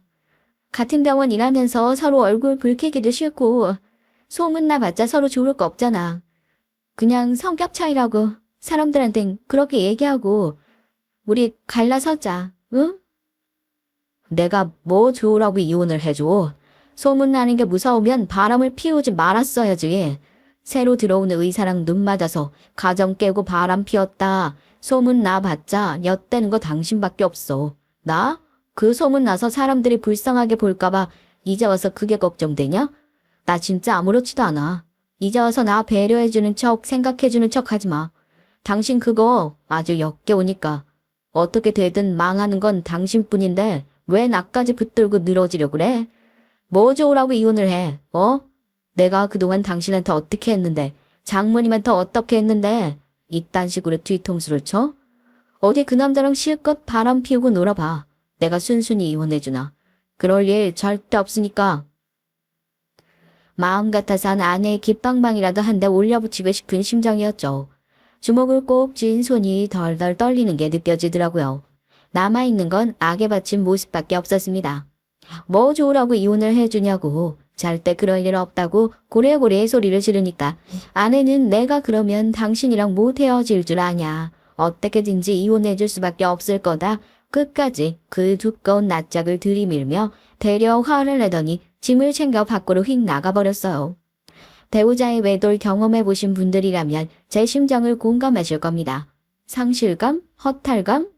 Speaker 1: 같은 병원 일하면서 서로 얼굴 붉히기도 싫고 소문나봤자 서로 좋을 거 없잖아. 그냥 성격 차이라고 사람들한텐 그렇게 얘기하고 우리 갈라서자, 응? 내가 뭐 좋으라고 이혼을 해줘. 소문나는 게 무서우면 바람을 피우지 말았어야지. 새로 들어오는 의사랑 눈 맞아서 가정 깨고 바람 피웠다. 소문 나봤자 엿대는 거 당신밖에 없어. 나? 그 소문 나서 사람들이 불쌍하게 볼까봐 이제 와서 그게 걱정되냐? 나 진짜 아무렇지도 않아. 이제 와서 나 배려해주는 척, 생각해주는 척 하지 마. 당신 그거 아주 역겨우니까. 어떻게 되든 망하는 건 당신뿐인데 왜 나까지 붙들고 늘어지려 그래? 뭐 좋으라고 이혼을 해, 어? 내가 그동안 당신한테 어떻게 했는데, 장모님한테 어떻게 했는데, 이딴 식으로 뒤통수를 쳐? 어디 그 남자랑 실컷 바람 피우고 놀아봐. 내가 순순히 이혼해주나. 그럴 일 절대 없으니까. 마음 같아선 아내의 깃방망이라도 한 대 올려붙이고 싶은 심정이었죠. 주먹을 꼭 쥔 손이 덜덜 떨리는 게 느껴지더라고요. 남아있는 건 악에 바친 모습밖에 없었습니다. 뭐 좋으라고 이혼을 해주냐고. 절대 그럴 일 없다고 고래고래 소리를 지르니까 아내는 내가 그러면 당신이랑 못 헤어질 줄 아냐. 어떻게든지 이혼해줄 수밖에 없을 거다. 끝까지 그 두꺼운 낯짝을 들이밀며 되려 화를 내더니 짐을 챙겨 밖으로 휙 나가버렸어요. 배우자의 외도를 경험해보신 분들이라면 제 심정을 공감하실 겁니다. 상실감? 허탈감?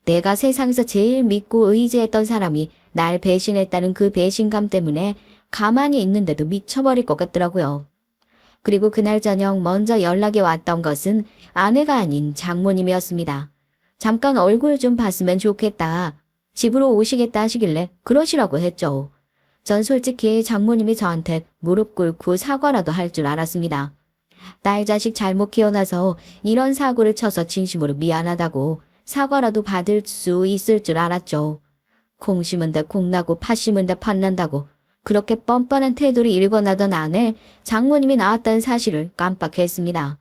Speaker 1: 내가 세상에서 제일 믿고 의지했던 사람이 날 배신했다는 그 배신감 때문에 가만히 있는데도 미쳐버릴 것 같더라고요. 그리고 그날 저녁 먼저 연락이 왔던 것은 아내가 아닌 장모님이었습니다. 잠깐 얼굴 좀 봤으면 좋겠다. 집으로 오시겠다 하시길래 그러시라고 했죠. 전 솔직히 장모님이 저한테 무릎 꿇고 사과라도 할 줄 알았습니다. 딸 자식 잘못 키워놔서 이런 사고를 쳐서 진심으로 미안하다고 사과라도 받을 수 있을 줄 알았죠. 콩 심은 데 콩 나고 팥 심은 데 팥 난다고 그렇게 뻔뻔한 태도를 일궈나던 아내 장모님이 나왔다는 사실을 깜빡했습니다.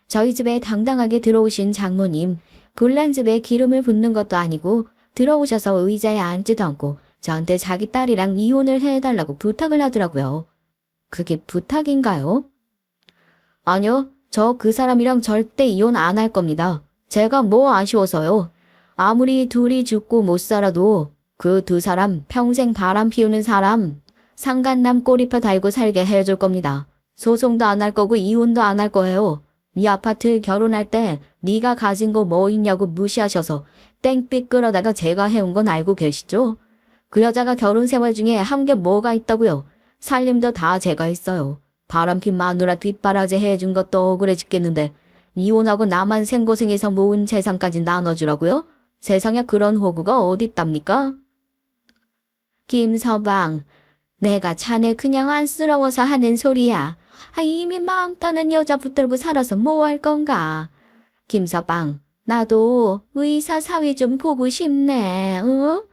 Speaker 1: 저희 집에 당당하게 들어오신 장모님, 불난 집에 기름을 붓는 것도 아니고 들어오셔서 의자에 앉지도 않고 저한테 자기 딸이랑 이혼을 해달라고 부탁을 하더라고요. 그게 부탁인가요? 아니요, 저 그 사람이랑 절대 이혼 안 할 겁니다. 제가 뭐 아쉬워서요. 아무리 둘이 죽고 못 살아도 그 두 사람 평생 바람 피우는 사람 상간남 꼬리표 달고 살게 해줄 겁니다. 소송도 안 할 거고 이혼도 안 할 거예요. 이 아파트 결혼할 때 네가 가진 거 뭐 있냐고 무시하셔서 땡빛 끌어다가 제가 해온 건 알고 계시죠? 그 여자가 결혼 생활 중에 한 게 뭐가 있다고요. 살림도 다 제가 했어요. 바람핀 마누라 뒷바라지 해준 것도 억울해 죽겠는데 이혼하고 나만 생고생해서 모은 재산까지 나눠주라고요? 세상에 그런 호구가 어딨답니까? 김서방, 내가 자네 그냥 안쓰러워서 하는 소리야. 이미 마음 떠는 여자 붙들고 살아서 뭐 할 건가? 김서방, 나도 의사 사위 좀 보고 싶네, 응?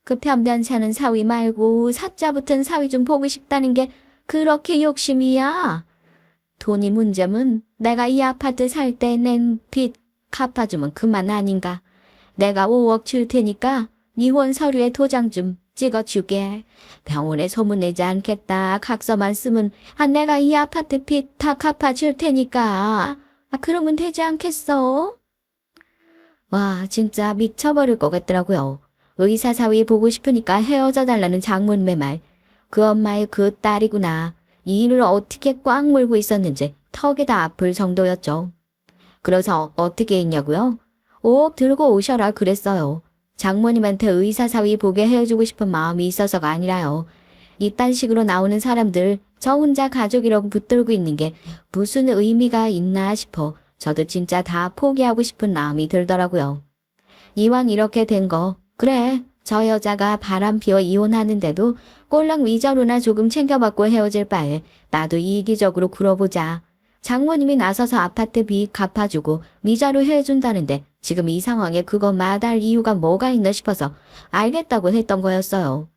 Speaker 1: 그 편변 사는 사위 말고 사자 붙은 사위 좀 보고 싶다는 게 그렇게 욕심이야. 돈이 문제면 내가 이 아파트 살 때 낸 빚 갚아주면 그만 아닌가. 내가 5억 줄 테니까 이혼 서류에 도장 좀 찍어주게. 병원에 소문내지 않겠다. 각서만 쓰면 내가 이 아파트 빚 다 갚아줄 테니까. 그러면 되지 않겠어? 와, 진짜 미쳐버릴 것 같더라고요. 의사 사위 보고 싶으니까 헤어져 달라는 장모님의 말. 그 엄마의 그 딸이구나. 이 일을 어떻게 꽉 물고 있었는지 턱이 다 아플 정도였죠. 그래서 어떻게 했냐고요? 5억 들고 오셔라 그랬어요. 장모님한테 의사 사위 보게 해주고 싶은 마음이 있어서가 아니라요. 이딴 식으로 나오는 사람들 저 혼자 가족이라고 붙들고 있는 게 무슨 의미가 있나 싶어 저도 진짜 다 포기하고 싶은 마음이 들더라고요. 이왕 이렇게 된 거 그래, 저 여자가 바람 피워 이혼하는데도 꼴랑 위자료나 조금 챙겨받고 헤어질 바에 나도 이기적으로 굴어보자. 장모님이 나서서 아파트 빚 갚아주고 위자료 해준다는데 지금 이 상황에 그거 마다할 이유가 뭐가 있나 싶어서 알겠다고 했던 거였어요.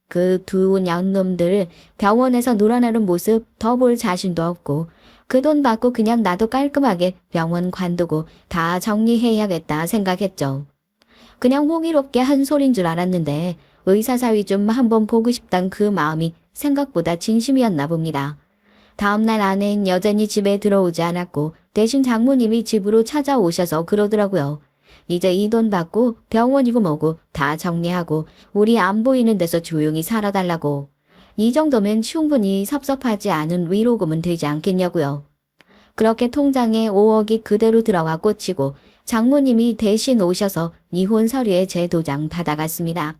Speaker 1: 그 두 양놈들 병원에서 놀아나는 모습 더 볼 자신도 없고 그 돈 받고 그냥 나도 깔끔하게 병원 관두고 다 정리해야겠다 생각했죠. 그냥 호기롭게 한 소린 줄 알았는데 의사 사위 좀 한번 보고 싶단 그 마음이 생각보다 진심이었나 봅니다. 다음날 아내는 여전히 집에 들어오지 않았고 대신 장모님이 집으로 찾아오셔서 그러더라고요. 이제 이 돈 받고 병원이고 뭐고 다 정리하고 우리 안 보이는 데서 조용히 살아달라고. 이 정도면 충분히 섭섭하지 않은 위로금은 되지 않겠냐고요. 그렇게 통장에 5억이 그대로 들어와 꽂히고 장모님이 대신 오셔서 이혼 서류에 제 도장 받아갔습니다.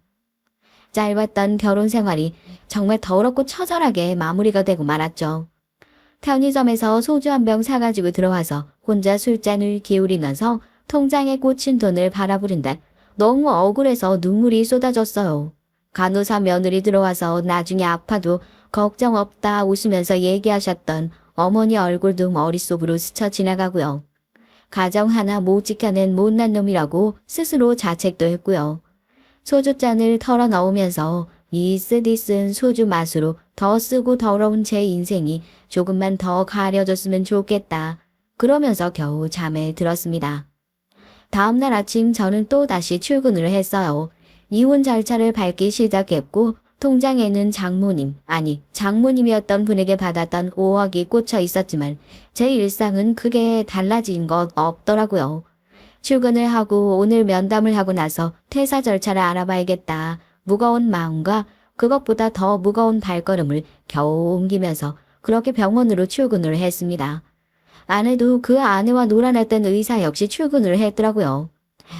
Speaker 1: 짧았던 결혼 생활이 정말 더럽고 처절하게 마무리가 되고 말았죠. 편의점에서 소주 한 병 사가지고 들어와서 혼자 술잔을 기울이면서 통장에 꽂힌 돈을 바라보는데 너무 억울해서 눈물이 쏟아졌어요. 간호사 며느리 들어와서 나중에 아파도 걱정 없다 웃으면서 얘기하셨던 어머니 얼굴도 머릿속으로 스쳐 지나가고요. 가정 하나 못 지켜낸 못난 놈이라고 스스로 자책도 했고요. 소주잔을 털어 넣으면서 이 쓰디 쓴 소주 맛으로 더 쓰고 더러운 제 인생이 조금만 더 가려졌으면 좋겠다. 그러면서 겨우 잠에 들었습니다. 다음날 아침 저는 또 다시 출근을 했어요. 이혼 절차를 밟기 시작했고 통장에는 장모님이었던 분에게 받았던 5억이 꽂혀 있었지만 제 일상은 크게 달라진 것 없더라고요. 출근을 하고 오늘 면담을 하고 나서 퇴사 절차를 알아봐야겠다. 무거운 마음과 그것보다 더 무거운 발걸음을 겨우 옮기면서 그렇게 병원으로 출근을 했습니다. 아내도 그 아내와 놀아났던 의사 역시 출근을 했더라고요.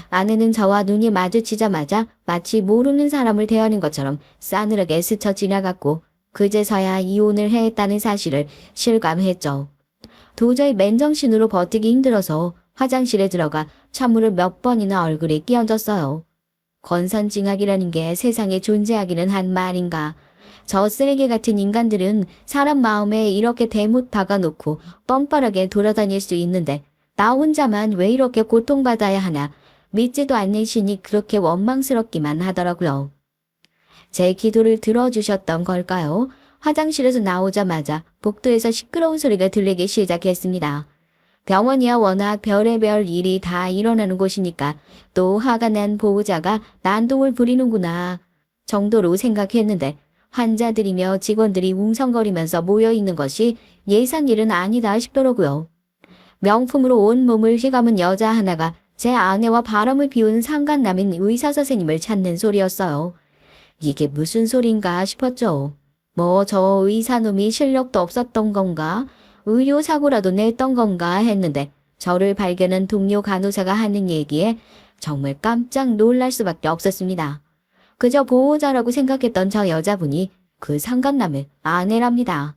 Speaker 1: 아내는 저와 눈이 마주치자마자 마치 모르는 사람을 대하는 것처럼 싸늘하게 스쳐 지나갔고 그제서야 이혼을 했다는 사실을 실감했죠. 도저히 맨정신으로 버티기 힘들어서 화장실에 들어가 찬물을 몇 번이나 얼굴에 끼얹었어요. 권선징악이라는 게 세상에 존재하기는 한 말인가. 저 쓰레기 같은 인간들은 사람 마음에 이렇게 대못 박아놓고 뻔뻔하게 돌아다닐 수 있는데 나 혼자만 왜 이렇게 고통받아야 하나. 믿지도 않는 신이 그렇게 원망스럽기만 하더라고요. 제 기도를 들어주셨던 걸까요? 화장실에서 나오자마자 복도에서 시끄러운 소리가 들리기 시작했습니다. 병원이야 워낙 별의별 일이 다 일어나는 곳이니까 또 화가 난 보호자가 난동을 부리는구나 정도로 생각했는데 환자들이며 직원들이 웅성거리면서 모여있는 것이 예산 일은 아니다 싶더라고요. 명품으로 온 몸을 휘감은 여자 하나가 제 아내와 바람을 피운 상간남인 의사 선생님을 찾는 소리였어요. 이게 무슨 소린가 싶었죠. 뭐 저 의사놈이 실력도 없었던 건가? 의료사고라도 냈던 건가 했는데 저를 발견한 동료 간호사가 하는 얘기에 정말 깜짝 놀랄 수밖에 없었습니다. 그저 보호자라고 생각했던 저 여자분이 그 상간남의 아내랍니다.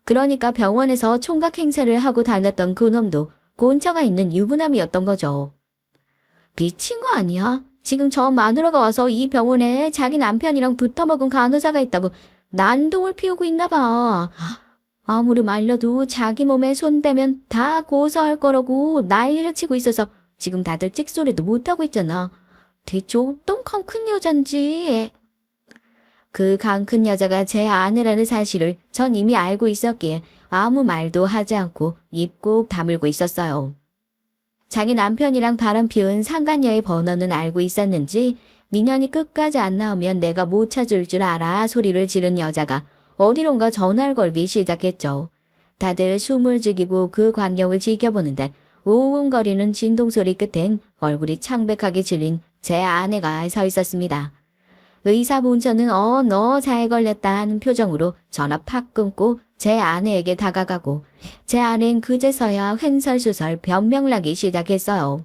Speaker 1: 그러니까 병원에서 총각 행세를 하고 다녔던 그놈도 곤처가 있는 유부남이었던 거죠. 미친 거 아니야? 지금 저 마누라가 와서 이 병원에 자기 남편이랑 붙어먹은 간호사가 있다고 난동을 피우고 있나 봐. 아무리 말려도 자기 몸에 손대면 다 고소할 거라고 난리를 치고 있어서 지금 다들 찍소리도 못하고 있잖아. 대체 어떤 큰 여잔지. 그 강 큰 여자가 제 아내라는 사실을 전 이미 알고 있었기에 아무 말도 하지 않고 입 꼭 다물고 있었어요. 자기 남편이랑 바람 피운 상간녀의 번호는 알고 있었는지 민현이 끝까지 안 나오면 내가 못 찾을 줄 알아 소리를 지른 여자가 어디론가 전화를 걸기 시작했죠. 다들 숨을 죽이고 그 광경을 지켜보는데 우웅거리는 진동소리 끝엔 얼굴이 창백하게 질린 제 아내가 서 있었습니다. 의사 본처는 너 잘 걸렸다 하는 표정으로 전화 팍 끊고 제 아내에게 다가가고 제 아내는 그제서야 횡설수설 변명을 하기 시작했어요.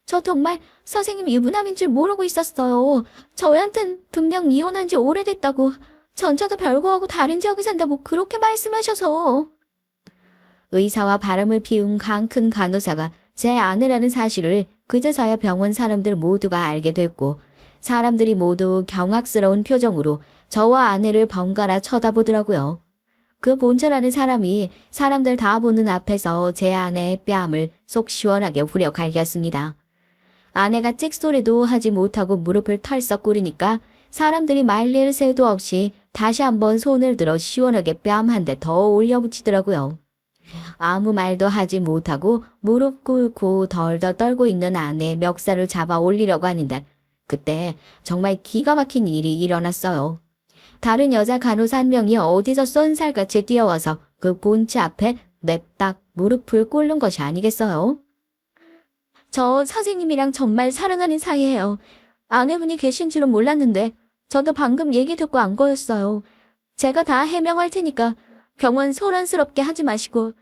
Speaker 1: 저 정말 선생님 유부남인 줄 모르고 있었어요. 저희한텐 분명 이혼한 지 오래됐다고 전처도 별거하고 다른 지역에 산다고 그렇게 말씀하셔서. 의사와 바람을 피운 강 큰 간호사가 제 아내라는 사실을 그제서야 병원 사람들 모두가 알게 됐고 사람들이 모두 경악스러운 표정으로 저와 아내를 번갈아 쳐다보더라고요. 그 본처라는 사람이 사람들 다 보는 앞에서 제 아내의 뺨을 속 시원하게 후려 갈겼습니다. 아내가 찍소리도 하지 못하고 무릎을 털썩 꿇으니까 사람들이 말릴 새도 없이 다시 한번 손을 들어 시원하게 뺨 한 대 더 올려붙이더라고요. 아무 말도 하지 못하고 무릎 꿇고 덜덜 떨고 있는 아내의 멱살을 잡아 올리려고 하는데 그때 정말 기가 막힌 일이 일어났어요. 다른 여자 간호사 한 명이 어디서 쏜살같이 뛰어와서 그 본체 앞에 냅딱 무릎을 꿇는 것이 아니겠어요? 저 선생님이랑 정말 사랑하는 사이예요. 아내분이 계신 줄은 몰랐는데 저도 방금 얘기 듣고 안 거였어요. 제가 다 해명할 테니까 병원 소란스럽게 하지 마시고.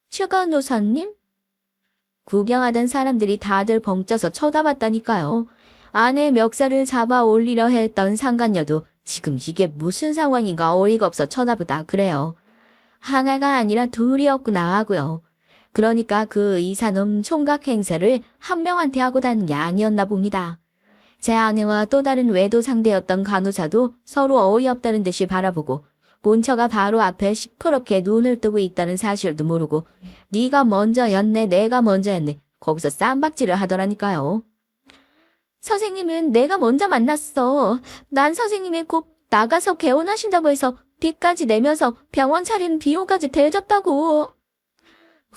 Speaker 1: 최 간호사님? 구경하던 사람들이 다들 벙쪄서 쳐다봤다니까요. 아내의 멱살을 잡아 올리려 했던 상간녀도 지금 이게 무슨 상황인가 어이가 없어 쳐다보다 그래요. 하나가 아니라 둘이었구나 하고요. 그러니까 그 의사놈 총각 행세를 한 명한테 하고 다는 게 아니었나 봅니다. 제 아내와 또 다른 외도 상대였던 간호사도 서로 어이없다는 듯이 바라보고 본처가 바로 앞에 시퍼렇게 눈을 뜨고 있다는 사실도 모르고 네가 먼저였네 내가 먼저였네 거기서 쌈박질을 하더라니까요. 선생님은 내가 먼저 만났어. 난 선생님이 곧 나가서 개원하신다고 해서 빚까지 내면서 병원 차리는 비용까지 대줬다고.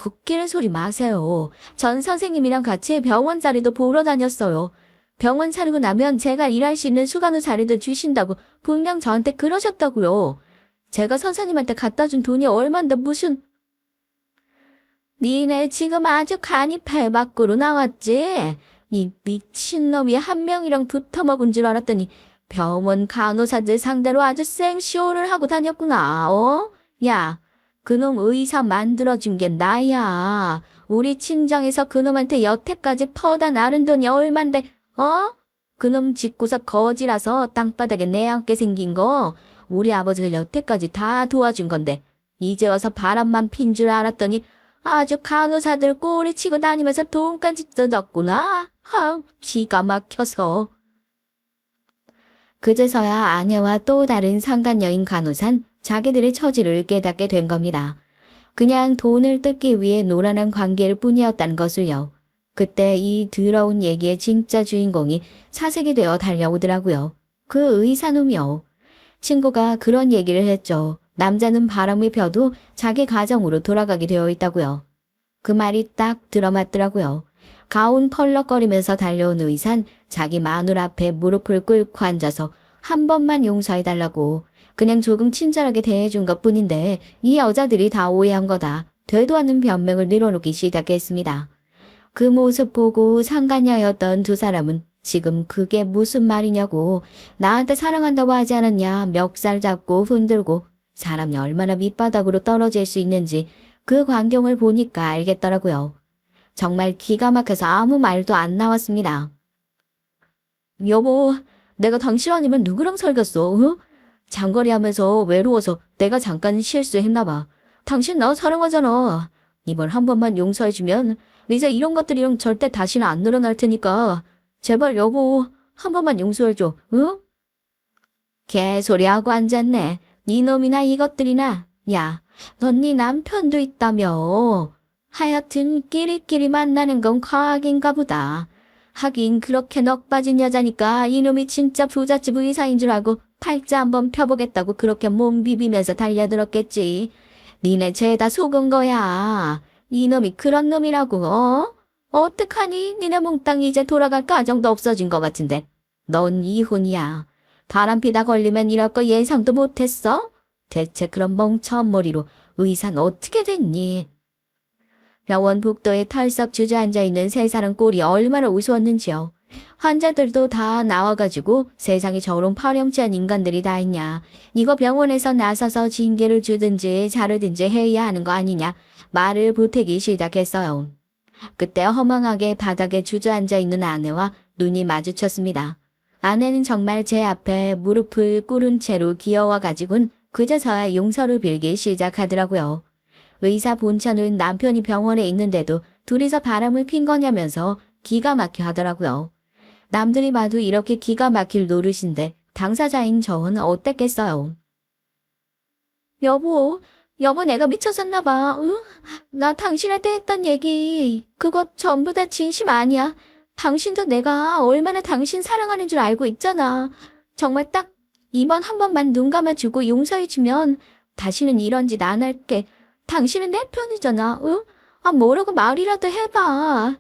Speaker 1: 웃기는 소리 마세요. 전 선생님이랑 같이 병원 자리도 보러 다녔어요. 병원 차리고 나면 제가 일할 수 있는 수간호 자리도 주신다고 분명 저한테 그러셨다고요. 제가 선생님한테 갖다 준 돈이 얼만데 무슨. 니네 지금 아주 간이 배 밖으로 나왔지? 이 미친놈이 한 명이랑 붙어먹은 줄 알았더니 병원 간호사들 상대로 아주 생쇼를 하고 다녔구나. 야, 그놈 의사 만들어준 게 나야. 우리 친정에서 그놈한테 여태까지 퍼다 나른 돈이 얼만데, 그놈 집구석 거지라서 땅바닥에 내앉게 생긴 거 우리 아버지를 여태까지 다 도와준 건데 이제 와서 바람만 핀 줄 알았더니 아주 간호사들 꼬리치고 다니면서 돈까지 뜯었구나. 기가 막혀서. 그제서야 아내와 또 다른 상간녀인 간호사는 자기들의 처지를 깨닫게 된 겁니다. 그냥 돈을 뜯기 위해 노란한 관계일 뿐이었다는 것을요. 그때 이 더러운 얘기의 진짜 주인공이 사색이 되어 달려오더라고요. 그 의사놈이요. 친구가 그런 얘기를 했죠. 남자는 바람이 펴도 자기 가정으로 돌아가게 되어 있다고요. 그 말이 딱 들어맞더라고요. 가운 펄럭거리면서 달려온 의사는 자기 마누 앞에 무릎을 꿇고 앉아서 한 번만 용서해달라고 그냥 조금 친절하게 대해준 것뿐인데 이 여자들이 다 오해한 거다. 되도 않는 변명을 늘어놓기 시작했습니다. 그 모습 보고 상간녀였던 두 사람은 지금 그게 무슨 말이냐고 나한테 사랑한다고 하지 않았냐 멱살 잡고 흔들고 사람이 얼마나 밑바닥으로 떨어질 수 있는지 그 광경을 보니까 알겠더라고요. 정말 기가 막혀서 아무 말도 안 나왔습니다. 여보, 내가 당신 아니면 누구랑 살겠어? 장거리 하면서 외로워서 내가 잠깐 실수했나 봐. 당신 나 사랑하잖아. 이번 한 번만 용서해주면 이제 이런 것들이랑 절대 다시는 안 늘어날 테니까 제발 여보 한 번만 용서해줘. 응? 개소리하고 앉았네. 이놈이나 이것들이나. 야, 넌 네 남편도 있다며. 하여튼 끼리끼리 만나는 건 과학인가 보다. 하긴 그렇게 넋 빠진 여자니까 이놈이 진짜 부잣집 의사인 줄 알고 팔자 한번 펴보겠다고 그렇게 몸 비비면서 달려들었겠지. 니네 죄다 속은 거야. 이놈이 그런 놈이라고. 어떡하니? 니네 몽땅 이제 돌아갈 가정도 없어진 것 같은데. 넌 이혼이야. 바람피다 걸리면 이럴 거 예상도 못했어? 대체 그런 멍청한 머리로 의사는 어떻게 됐니? 병원 복도에 털썩 주저앉아 있는 세 사람 꼴이 얼마나 우스웠는지요. 환자들도 다 나와가지고 세상에 저런 파렴치한 인간들이 다 있냐. 이거 병원에서 나서서 징계를 주든지 자르든지 해야 하는 거 아니냐. 말을 보태기 시작했어요. 그때 허망하게 바닥에 주저앉아 있는 아내와 눈이 마주쳤습니다. 아내는 정말 제 앞에 무릎을 꿇은 채로 기어와가지고는 그제서야 용서를 빌기 시작하더라고요. 의사 본처는 남편이 병원에 있는데도 둘이서 바람을 핀 거냐면서 기가 막혀 하더라고요. 남들이 봐도 이렇게 기가 막힐 노릇인데 당사자인 저는 어땠겠어요. 여보 내가 미쳤었나 봐. 응? 나 당신한테 했던 얘기 그거 전부 다 진심 아니야. 당신도 내가 얼마나 당신 사랑하는 줄 알고 있잖아. 정말 딱 이번 한 번만 눈 감아주고 용서해주면 다시는 이런 짓 안 할게. 당신은 내 편이잖아. 응? 뭐라고 말이라도 해봐.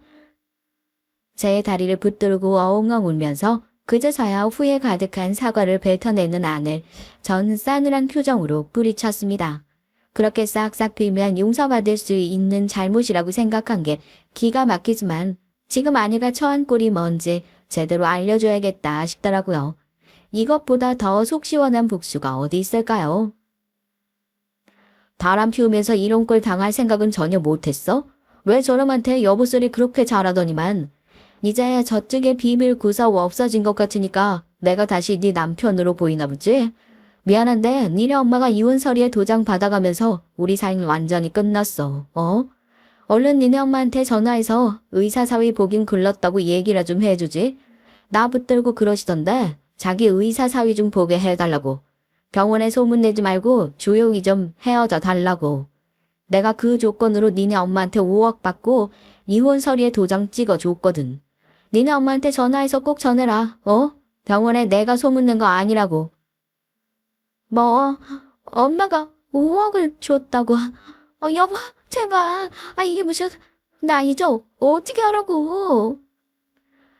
Speaker 1: 제 다리를 붙들고 어엉엉 울면서 그제서야 후회 가득한 사과를 뱉어내는 아내를 전 싸늘한 표정으로 뿌리쳤습니다. 그렇게 싹싹 빌면 용서받을 수 있는 잘못이라고 생각한 게 기가 막히지만 지금 아내가 처한 꼴이 뭔지 제대로 알려줘야겠다 싶더라고요. 이것보다 더 속 시원한 복수가 어디 있을까요? 바람 피우면서 이런 꼴 당할 생각은 전혀 못했어? 왜 저놈한테 여보소리 그렇게 잘하더니만. 이제 저쪽에 비밀 구사 없어진 것 같으니까 내가 다시 네 남편으로 보이나 보지? 미안한데 니네 엄마가 이혼 서류에 도장 받아가면서 우리 사이는 완전히 끝났어. 얼른 니네 엄마한테 전화해서 의사사위 보긴 글렀다고 얘기를 좀 해주지. 나 붙들고 그러시던데 자기 의사사위 좀 보게 해달라고. 병원에 소문내지 말고 조용히 좀 헤어져 달라고. 내가 그 조건으로 니네 엄마한테 5억 받고 이혼 서류에 도장 찍어줬거든. 니네 엄마한테 전화해서 꼭 전해라. 병원에 내가 소문낸 거 아니라고. 뭐, 엄마가 5억을 줬다고. 여보, 제발. 이게 무슨, 나 이제 어떻게 하라고.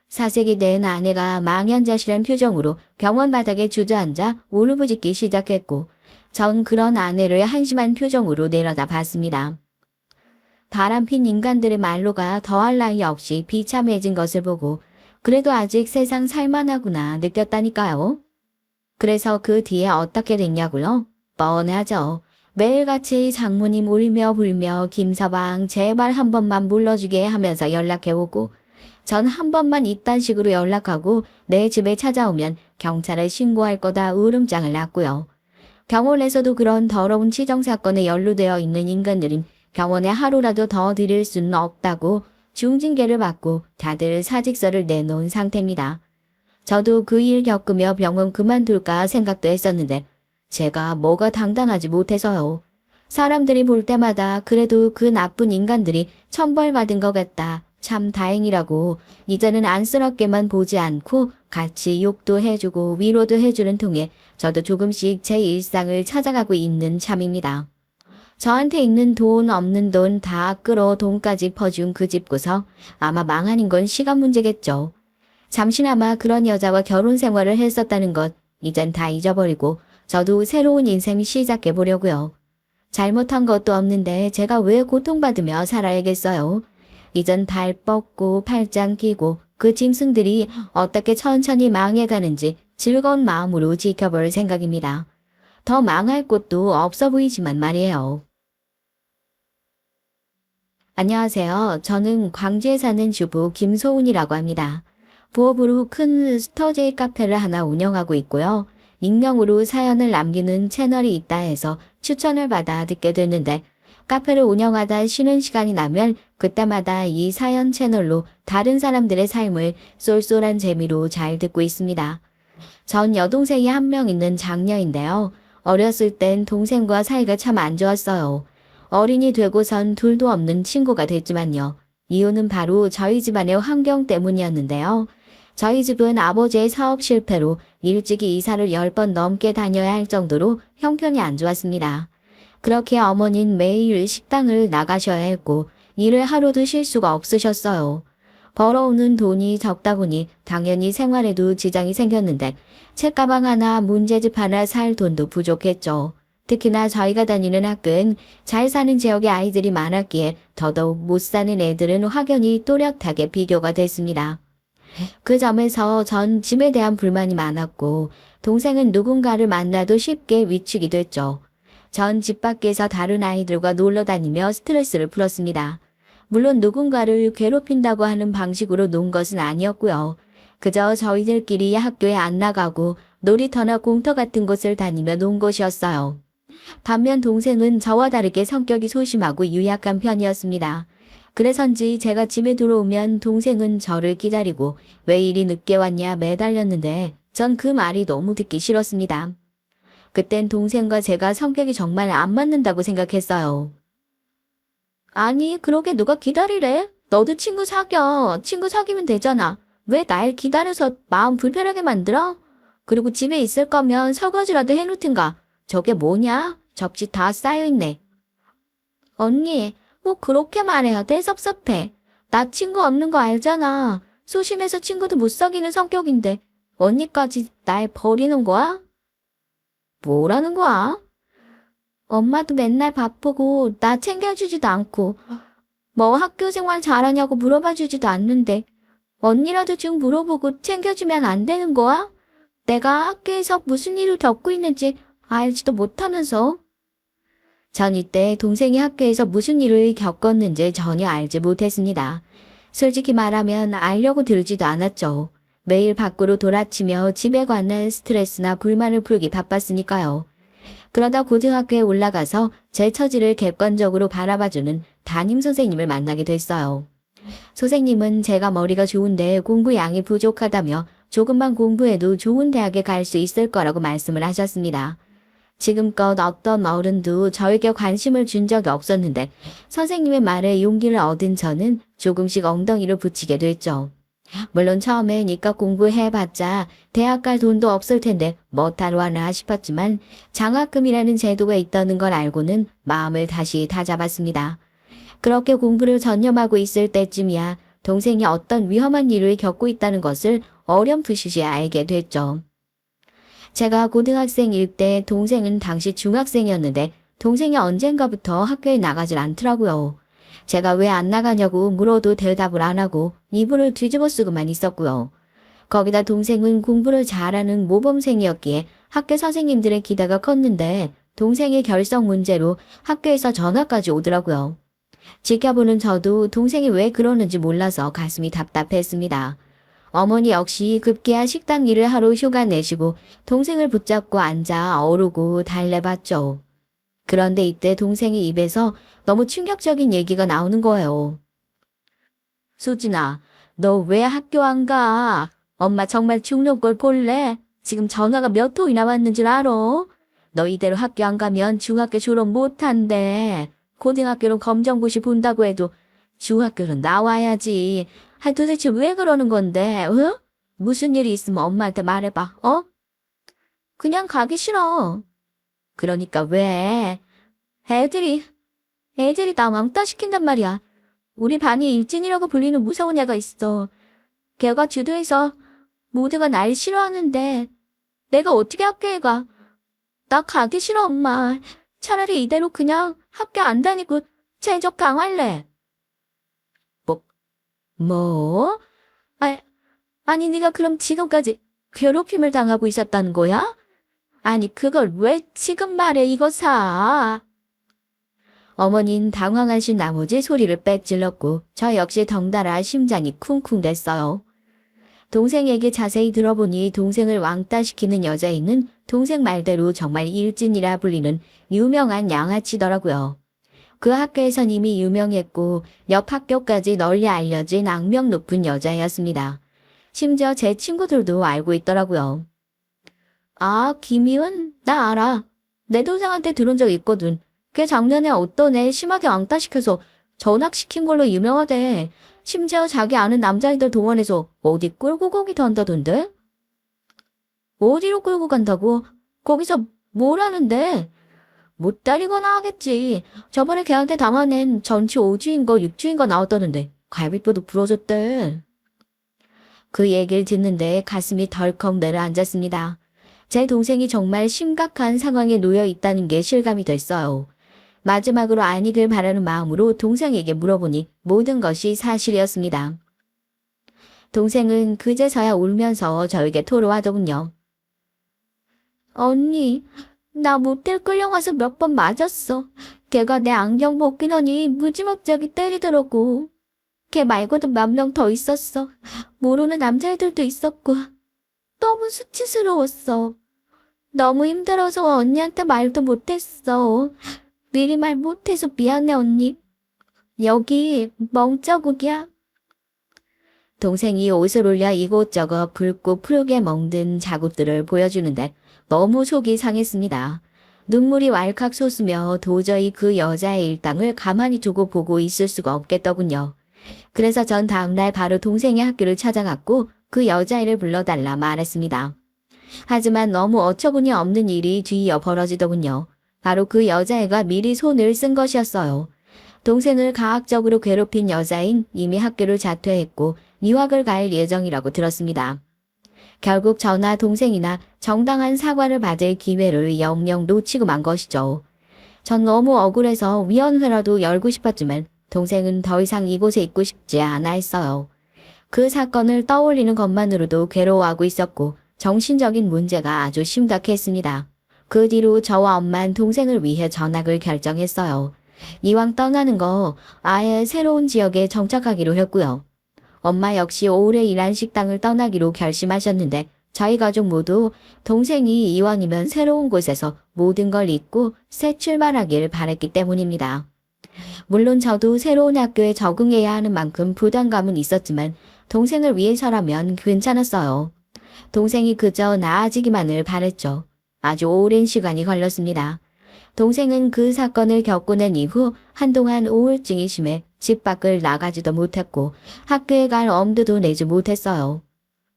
Speaker 1: 사색이 된 아내가 망연자실한 표정으로 병원 바닥에 주저앉아 울부짖기 시작했고, 전 그런 아내를 한심한 표정으로 내려다 봤습니다. 바람핀 인간들의 말로가 더할 나위 없이 비참해진 것을 보고 그래도 아직 세상 살만하구나 느꼈다니까요. 그래서 그 뒤에 어떻게 됐냐고요? 뻔하죠. 매일같이 장모님 울며 불며 김서방 제발 한 번만 불러주게 하면서 연락해오고 전 한 번만 이딴 식으로 연락하고 내 집에 찾아오면 경찰에 신고할 거다 울음장을 놨고요. 병원에서도 그런 더러운 치정사건에 연루되어 있는 인간들은 병원에 하루라도 더 들일 수는 없다고 중징계를 받고 다들 사직서를 내놓은 상태입니다. 저도 그 일 겪으며 병원 그만둘까 생각도 했었는데 제가 뭐가 당당하지 못해서요. 사람들이 볼 때마다 그래도 그 나쁜 인간들이 천벌받은 것 같다. 참 다행이라고 이제는 안쓰럽게만 보지 않고 같이 욕도 해주고 위로도 해주는 통에 저도 조금씩 제 일상을 찾아가고 있는 참입니다. 저한테 있는 돈 없는 돈 다 끌어 돈까지 퍼준 그 집구석 아마 망하는 건 시간 문제겠죠. 잠시나마 그런 여자와 결혼 생활을 했었다는 것 이젠 다 잊어버리고 저도 새로운 인생 시작해 보려고요. 잘못한 것도 없는데 제가 왜 고통받으며 살아야겠어요. 이젠 발 뻗고 팔짱 끼고 그 짐승들이 어떻게 천천히 망해가는지 즐거운 마음으로 지켜볼 생각입니다. 더 망할 곳도 없어 보이지만 말이에요. 안녕하세요. 저는 광주에 사는 주부 김소은이라고 합니다. 부업으로 큰 스터디 카페를 하나 운영하고 있고요. 익명으로 사연을 남기는 채널이 있다 해서 추천을 받아 듣게 됐는데 카페를 운영하다 쉬는 시간이 나면 그때마다 이 사연 채널로 다른 사람들의 삶을 쏠쏠한 재미로 잘 듣고 있습니다. 전 여동생이 한 명 있는 장녀인데요. 어렸을 땐 동생과 사이가 참 안 좋았어요. 어린이 되고선 둘도 없는 친구가 됐지만요. 이유는 바로 저희 집안의 환경 때문이었는데요. 저희 집은 아버지의 사업 실패로 일찍이 이사를 10번 넘게 다녀야 할 정도로 형편이 안 좋았습니다. 그렇게 어머니는 매일 식당을 나가셔야 했고 일을 하루도 쉴 수가 없으셨어요. 벌어오는 돈이 적다 보니 당연히 생활에도 지장이 생겼는데 책가방 하나, 문제집 하나 살 돈도 부족했죠. 특히나 저희가 다니는 학교엔 잘 사는 지역의 아이들이 많았기에 더더욱 못 사는 애들은 확연히 또렷하게 비교가 됐습니다. 그 점에서 전 집에 대한 불만이 많았고 동생은 누군가를 만나도 쉽게 위축이 됐죠. 전 집 밖에서 다른 아이들과 놀러 다니며 스트레스를 풀었습니다. 물론 누군가를 괴롭힌다고 하는 방식으로 논 것은 아니었고요. 그저 저희들끼리 학교에 안 나가고 놀이터나 공터 같은 곳을 다니며 논 것이었어요. 반면 동생은 저와 다르게 성격이 소심하고 유약한 편이었습니다. 그래서인지 제가 집에 들어오면 동생은 저를 기다리고 왜 이리 늦게 왔냐 매달렸는데 전 그 말이 너무 듣기 싫었습니다. 그땐 동생과 제가 성격이 정말 안 맞는다고 생각했어요. 아니, 그러게 누가 기다리래? 너도 친구 사겨. 친구 사귀면 되잖아. 왜 날 기다려서 마음 불편하게 만들어? 그리고 집에 있을 거면 설거지라도 해놓든가. 저게 뭐냐? 접시 다 쌓여있네. 언니, 뭐 그렇게 말해야 돼? 섭섭해. 나 친구 없는 거 알잖아. 소심해서 친구도 못 사귀는 성격인데 언니까지 날 버리는 거야? 뭐라는 거야? 엄마도 맨날 바쁘고 나 챙겨주지도 않고 뭐 학교 생활 잘하냐고 물어봐 주지도 않는데 언니라도 좀 물어보고 챙겨주면 안 되는 거야? 내가 학교에서 무슨 일을 겪고 있는지 알지도 못하면서. 전 이때 동생이 학교에서 무슨 일을 겪었는지 전혀 알지 못했습니다. 솔직히 말하면 알려고 들지도 않았죠. 매일 밖으로 돌아치며 집에 관한 스트레스나 불만을 풀기 바빴으니까요. 그러다 고등학교에 올라가서 제 처지를 객관적으로 바라봐주는 담임 선생님을 만나게 됐어요. 선생님은 제가 머리가 좋은데 공부량이 부족하다며 조금만 공부해도 좋은 대학에 갈 수 있을 거라고 말씀을 하셨습니다. 지금껏 어떤 어른도 저에게 관심을 준 적이 없었는데 선생님의 말에 용기를 얻은 저는 조금씩 엉덩이를 붙이게 됐죠. 물론 처음엔 이과 공부해봤자 대학 갈 돈도 없을 텐데 뭐하러 하나 싶었지만 장학금이라는 제도가 있다는 걸 알고는 마음을 다시 다잡았습니다. 그렇게 공부를 전념하고 있을 때쯤이야 동생이 어떤 위험한 일을 겪고 있다는 것을 어렴풋이 알게 됐죠. 제가 고등학생일 때 동생은 당시 중학생이었는데 동생이 언젠가부터 학교에 나가질 않더라고요. 제가 왜 안 나가냐고 물어도 대답을 안 하고 이불을 뒤집어 쓰고만 있었고요. 거기다 동생은 공부를 잘하는 모범생이었기에 학교 선생님들의 기대가 컸는데 동생의 결석 문제로 학교에서 전화까지 오더라고요. 지켜보는 저도 동생이 왜 그러는지 몰라서 가슴이 답답했습니다. 어머니 역시 급기야 식당 일을 하러 휴가 내시고 동생을 붙잡고 앉아 어르고 달래봤죠. 그런데 이때 동생의 입에서 너무 충격적인 얘기가 나오는 거예요. 수진아, 너 왜 학교 안 가? 엄마 정말 죽는 걸 볼래? 지금 전화가 몇 통이나 왔는 줄 알아? 너 이대로 학교 안 가면 중학교 졸업 못한대. 고등학교로 검정고시 본다고 해도 중학교는 나와야지. 도대체 왜 그러는 건데? 어? 무슨 일이 있으면 엄마한테 말해봐. 어? 그냥 가기 싫어. 그러니까 왜? 애들이 나 왕따 시킨단 말이야. 우리 반이 일진이라고 불리는 무서운 애가 있어. 걔가 주도해서 모두가 날 싫어하는데 내가 어떻게 학교에 가? 나 가기 싫어, 엄마. 차라리 이대로 그냥 학교 안 다니고成적 강할래. 뭐? 아니 네가 그럼 지금까지 괴롭힘을 당하고 있었다는 거야? 아니 그걸 왜 지금 말해 이거사? 어머니는 당황하신 나머지 소리를 빽질렀고 저 역시 덩달아 심장이 쿵쿵댔어요. 동생에게 자세히 들어보니 동생을 왕따시키는 여자애는 동생 말대로 정말 일진이라 불리는 유명한 양아치더라고요. 그 학교에선 이미 유명했고 옆 학교까지 널리 알려진 악명 높은 여자애였습니다. 심지어 제 친구들도 알고 있더라고요. 아, 김희은? 나 알아. 내 동생한테 들은 적 있거든. 걔 작년에 어떤 애 심하게 왕따시켜서 전학시킨 걸로 유명하대. 심지어 자기 아는 남자애들 동원해서 어디 끌고 가기도 한다던데? 어디로 끌고 간다고? 거기서 뭘 하는데? 못 다리거나 하겠지. 저번에 걔한테 당한 전치 5주인거 6주인거 나왔다는데 갈비뼈도 부러졌대. 그 얘기를 듣는데 가슴이 덜컥 내려앉았습니다. 제 동생이 정말 심각한 상황에 놓여 있다는 게 실감이 됐어요. 마지막으로 아니길 바라는 마음으로 동생에게 물어보니 모든 것이 사실이었습니다. 동생은 그제서야 울면서 저에게 토로하더군요. 언니, 나 모텔 끌려가서 몇 번 맞았어. 걔가 내 안경 벗기더니 무지막지하게 때리더라고. 걔 말고도 몇 명 더 있었어. 모르는 남자애들도 있었고. 너무 수치스러웠어. 너무 힘들어서 언니한테 말도 못했어. 미리 말 못해서 미안해 언니. 여기 멍자국이야. 동생이 옷을 올려 이곳저곳 붉고 푸르게 멍든 자국들을 보여주는데 너무 속이 상했습니다. 눈물이 왈칵 솟으며 도저히 그 여자의 일당을 가만히 두고 보고 있을 수가 없겠더군요. 그래서 전 다음날 바로 동생의 학교를 찾아갔고 그 여자애를 불러달라 말했습니다. 하지만 너무 어처구니 없는 일이 뒤이어 벌어지더군요. 바로 그 여자애가 미리 손을 쓴 것이었어요. 동생을 가학적으로 괴롭힌 여자인 이미 학교를 자퇴했고 유학을 갈 예정이라고 들었습니다. 결국 저나 동생이나 정당한 사과를 받을 기회를 영영 놓치고 만 것이죠. 전 너무 억울해서 위원회라도 열고 싶었지만 동생은 더 이상 이곳에 있고 싶지 않아 했어요. 그 사건을 떠올리는 것만으로도 괴로워하고 있었고 정신적인 문제가 아주 심각했습니다. 그 뒤로 저와 엄마는 동생을 위해 전학을 결정했어요. 이왕 떠나는 거 아예 새로운 지역에 정착하기로 했고요. 엄마 역시 오래 일한 식당을 떠나기로 결심하셨는데 저희 가족 모두 동생이 이왕이면 새로운 곳에서 모든 걸 잊고 새 출발하길 바랬기 때문입니다. 물론 저도 새로운 학교에 적응해야 하는 만큼 부담감은 있었지만 동생을 위해서라면 괜찮았어요. 동생이 그저 나아지기만을 바랬죠. 아주 오랜 시간이 걸렸습니다. 동생은 그 사건을 겪고 난 이후 한동안 우울증이 심해 집 밖을 나가지도 못했고 학교에 갈 엄두도 내지 못했어요.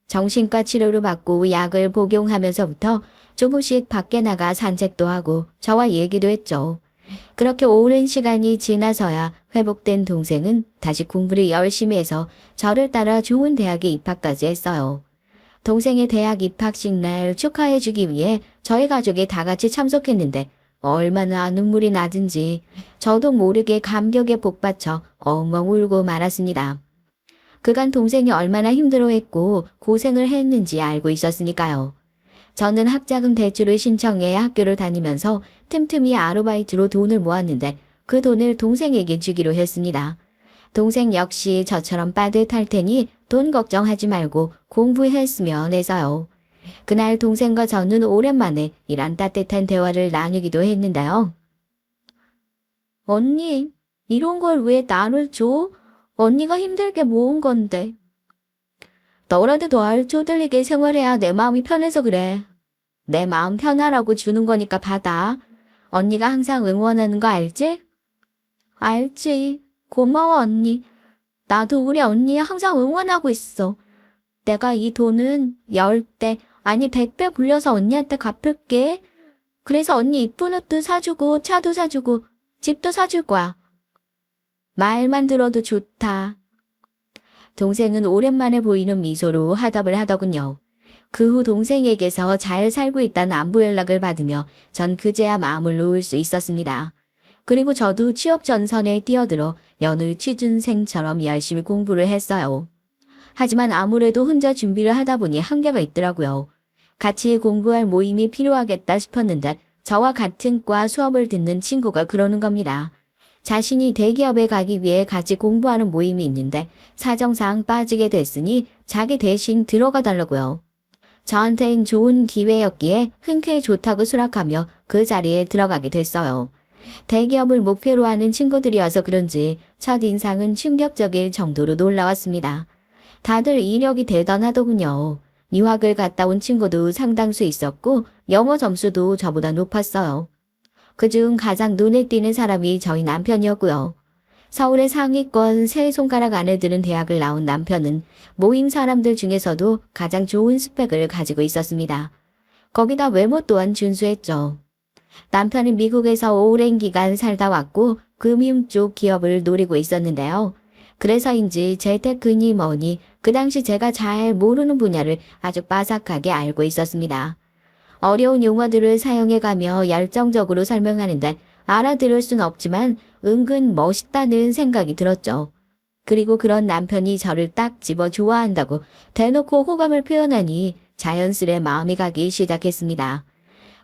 Speaker 1: 정신과 치료를 받고 약을 복용하면서부터 조금씩 밖에 나가 산책도 하고 저와 얘기도 했죠. 그렇게 오랜 시간이 지나서야 회복된 동생은 다시 공부를 열심히 해서 저를 따라 좋은 대학에 입학까지 했어요. 동생의 대학 입학식 날 축하해주기 위해 저희 가족이 다 같이 참석했는데 얼마나 눈물이 나든지 저도 모르게 감격에 복받쳐 엉엉 울고 말았습니다. 그간 동생이 얼마나 힘들어했고 고생을 했는지 알고 있었으니까요. 저는 학자금 대출을 신청해 학교를 다니면서 틈틈이 아르바이트로 돈을 모았는데 그 돈을 동생에게 주기로 했습니다. 동생 역시 저처럼 빠듯할 테니 돈 걱정하지 말고 공부했으면 해서요. 그날 동생과 저는 오랜만에 이런 따뜻한 대화를 나누기도 했는데요. 언니, 이런 걸 왜 나를 줘? 언니가 힘들게 모은 건데. 너라도 덜 쪼들리게 생활해야 내 마음이 편해서 그래. 내 마음 편하라고 주는 거니까 받아. 언니가 항상 응원하는 거 알지? 알지. 고마워 언니. 나도 우리 언니 항상 응원하고 있어. 내가 이 돈은 10배, 아니 100배 불려서 언니한테 갚을게. 그래서 언니 이쁜 옷도 사주고 차도 사주고 집도 사줄 거야. 말만 들어도 좋다. 동생은 오랜만에 보이는 미소로 화답을 하더군요. 그 후 동생에게서 잘 살고 있다는 안부 연락을 받으며 전 그제야 마음을 놓을 수 있었습니다. 그리고 저도 취업 전선에 뛰어들어 여느 취준생처럼 열심히 공부를 했어요. 하지만 아무래도 혼자 준비를 하다 보니 한계가 있더라고요. 같이 공부할 모임이 필요하겠다 싶었는데 저와 같은 과 수업을 듣는 친구가 그러는 겁니다. 자신이 대기업에 가기 위해 같이 공부하는 모임이 있는데 사정상 빠지게 됐으니 자기 대신 들어가 달라고요. 저한텐 좋은 기회였기에 흔쾌히 좋다고 수락하며 그 자리에 들어가게 됐어요. 대기업을 목표로 하는 친구들이어서 그런지 첫인상은 충격적일 정도로 놀라웠습니다. 다들 이력이 대단하더군요. 유학을 갔다 온 친구도 상당수 있었고 영어 점수도 저보다 높았어요. 그중 가장 눈에 띄는 사람이 저희 남편이었고요. 서울의 상위권 세 손가락 안에 드는 대학을 나온 남편은 모임 사람들 중에서도 가장 좋은 스펙을 가지고 있었습니다. 거기다 외모 또한 준수했죠. 남편은 미국에서 오랜 기간 살다 왔고 금융 쪽 기업을 노리고 있었는데요. 그래서인지 재테크니 뭐니 그 당시 제가 잘 모르는 분야를 아주 빠삭하게 알고 있었습니다. 어려운 용어들을 사용해가며 열정적으로 설명하는데 알아들을 순 없지만 은근 멋있다는 생각이 들었죠. 그리고 그런 남편이 저를 딱 집어 좋아한다고 대놓고 호감을 표현하니 자연스레 마음이 가기 시작했습니다.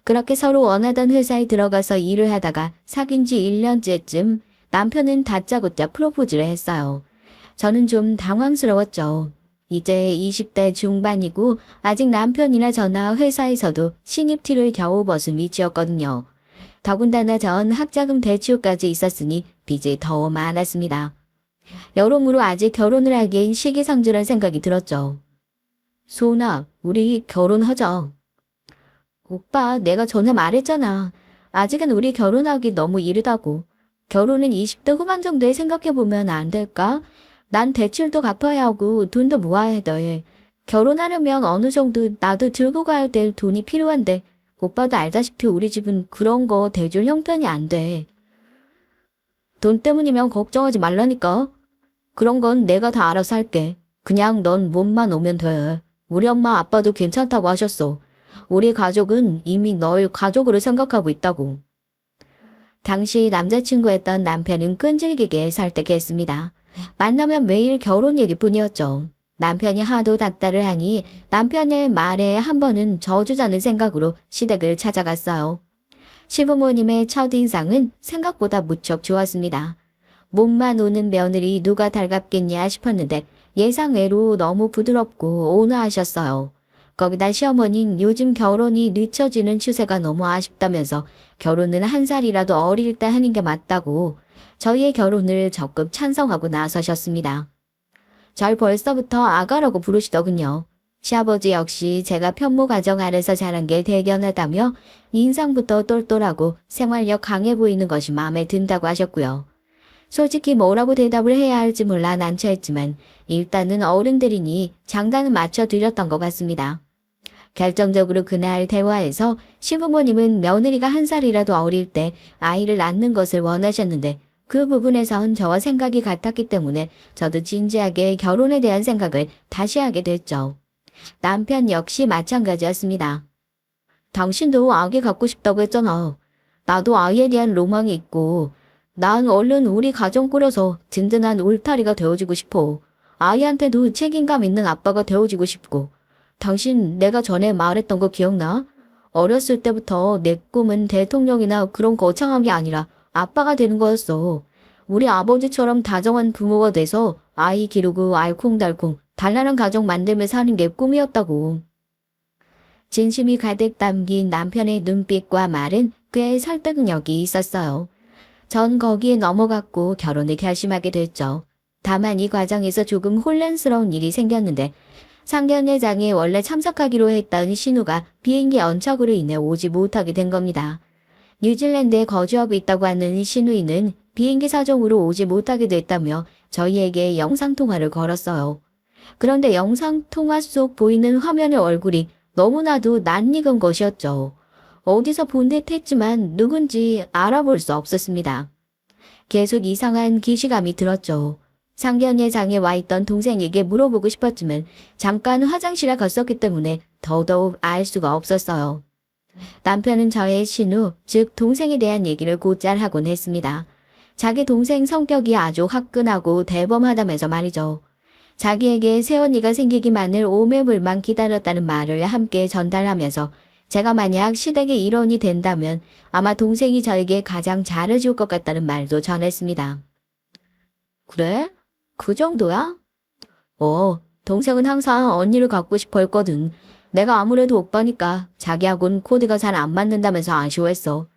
Speaker 1: 그렇게 서로 원하던 회사에 들어가서 일을 하다가 사귄 지 1년째쯤 남편은 다짜고짜 프로포즈를 했어요. 저는 좀 당황스러웠죠. 이제 20대 중반이고 아직 남편이나 저나 회사에서도 신입티를 겨우 벗은 위치였거든요. 더군다나 전 학자금 대출까지 있었으니 빚이 더 많았습니다. 여러모로 아직 결혼을 하기엔 시기상조란 생각이 들었죠. 소은아, 우리 결혼하자. 오빠, 내가 전에 말했잖아. 아직은 우리 결혼하기 너무 이르다고. 결혼은 20대 후반 정도에 생각해보면 안 될까? 난 대출도 갚아야 하고 돈도 모아야 돼. 결혼하려면 어느 정도 나도 들고 가야 될 돈이 필요한데 오빠도 알다시피 우리 집은 그런 거 대줄 형편이 안 돼. 돈 때문이면 걱정하지 말라니까. 그런 건 내가 다 알아서 할게. 그냥 넌 몸만 오면 돼. 우리 엄마 아빠도 괜찮다고 하셨어. 우리 가족은 이미 널 가족으로 생각하고 있다고. 당시 남자친구였던 남편은 끈질기게 설득했습니다. 만나면 매일 결혼 얘기뿐이었죠. 남편이 하도 닥달을 하니 남편의 말에 한 번은 저주자는 생각으로 시댁을 찾아갔어요. 시부모님의 첫인상은 생각보다 무척 좋았습니다. 몸만 오는 며느리 누가 달갑겠냐 싶었는데 예상외로 너무 부드럽고 온화하셨어요. 거기다 시어머니는 요즘 결혼이 늦춰지는 추세가 너무 아쉽다면서 결혼은 한 살이라도 어릴 때 하는 게 맞다고 저희의 결혼을 적극 찬성하고 나서셨습니다. 절 벌써부터 아가라고 부르시더군요. 시아버지 역시 제가 편모 가정 아래서 자란 게 대견하다며 인상부터 똘똘하고 생활력 강해 보이는 것이 마음에 든다고 하셨고요. 솔직히 뭐라고 대답을 해야 할지 몰라 난처했지만 일단은 어른들이니 장단은 맞춰드렸던 것 같습니다. 결정적으로 그날 대화에서 시부모님은 며느리가 한 살이라도 어릴 때 아이를 낳는 것을 원하셨는데 그 부분에선 저와 생각이 같았기 때문에 저도 진지하게 결혼에 대한 생각을 다시 하게 됐죠. 남편 역시 마찬가지였습니다. 당신도 아기 갖고 싶다고 했잖아. 나도 아이에 대한 로망이 있고 난 얼른 우리 가정 꾸려서 든든한 울타리가 되어주고 싶어. 아이한테도 책임감 있는 아빠가 되어주고 싶고. 당신 내가 전에 말했던 거 기억나? 어렸을 때부터 내 꿈은 대통령이나 그런 거창한 게 아니라 아빠가 되는 거였어. 우리 아버지처럼 다정한 부모가 돼서 아이 기르고 알콩달콩 단란한 가정 만들며 사는 게 꿈이었다고. 진심이 가득 담긴 남편의 눈빛과 말은 꽤 설득력이 있었어요. 전 거기에 넘어갔고 결혼을 결심하게 됐죠. 다만 이 과정에서 조금 혼란스러운 일이 생겼는데 상견례장에 원래 참석하기로 했던 신우가 비행기 언척으로 인해 오지 못하게 된 겁니다. 뉴질랜드에 거주하고 있다고 하는 신우이는 비행기 사정으로 오지 못하게 됐다며 저희에게 영상통화를 걸었어요. 그런데 영상통화 속 보이는 화면의 얼굴이 너무나도 낯익은 것이었죠. 어디서 본 듯 했지만 누군지 알아볼 수 없었습니다. 계속 이상한 기시감이 들었죠. 상견례장에 와 있던 동생에게 물어보고 싶었지만 잠깐 화장실에 갔었기 때문에 더더욱 알 수가 없었어요. 남편은 저의 신우, 즉 동생에 대한 얘기를 곧잘 하곤 했습니다. 자기 동생 성격이 아주 화끈하고 대범하다면서 말이죠. 자기에게 새언니가 생기기만을 오매물만 기다렸다는 말을 함께 전달하면서 제가 만약 시댁의 일원이 된다면 아마 동생이 저에게 가장 잘해줄 것 같다는 말도 전했습니다. 그래? 그 정도야? 동생은 항상 언니를 갖고 싶어 했거든. 내가 아무래도 오빠니까 자기하고는 코드가 잘 안 맞는다면서 아쉬워했어.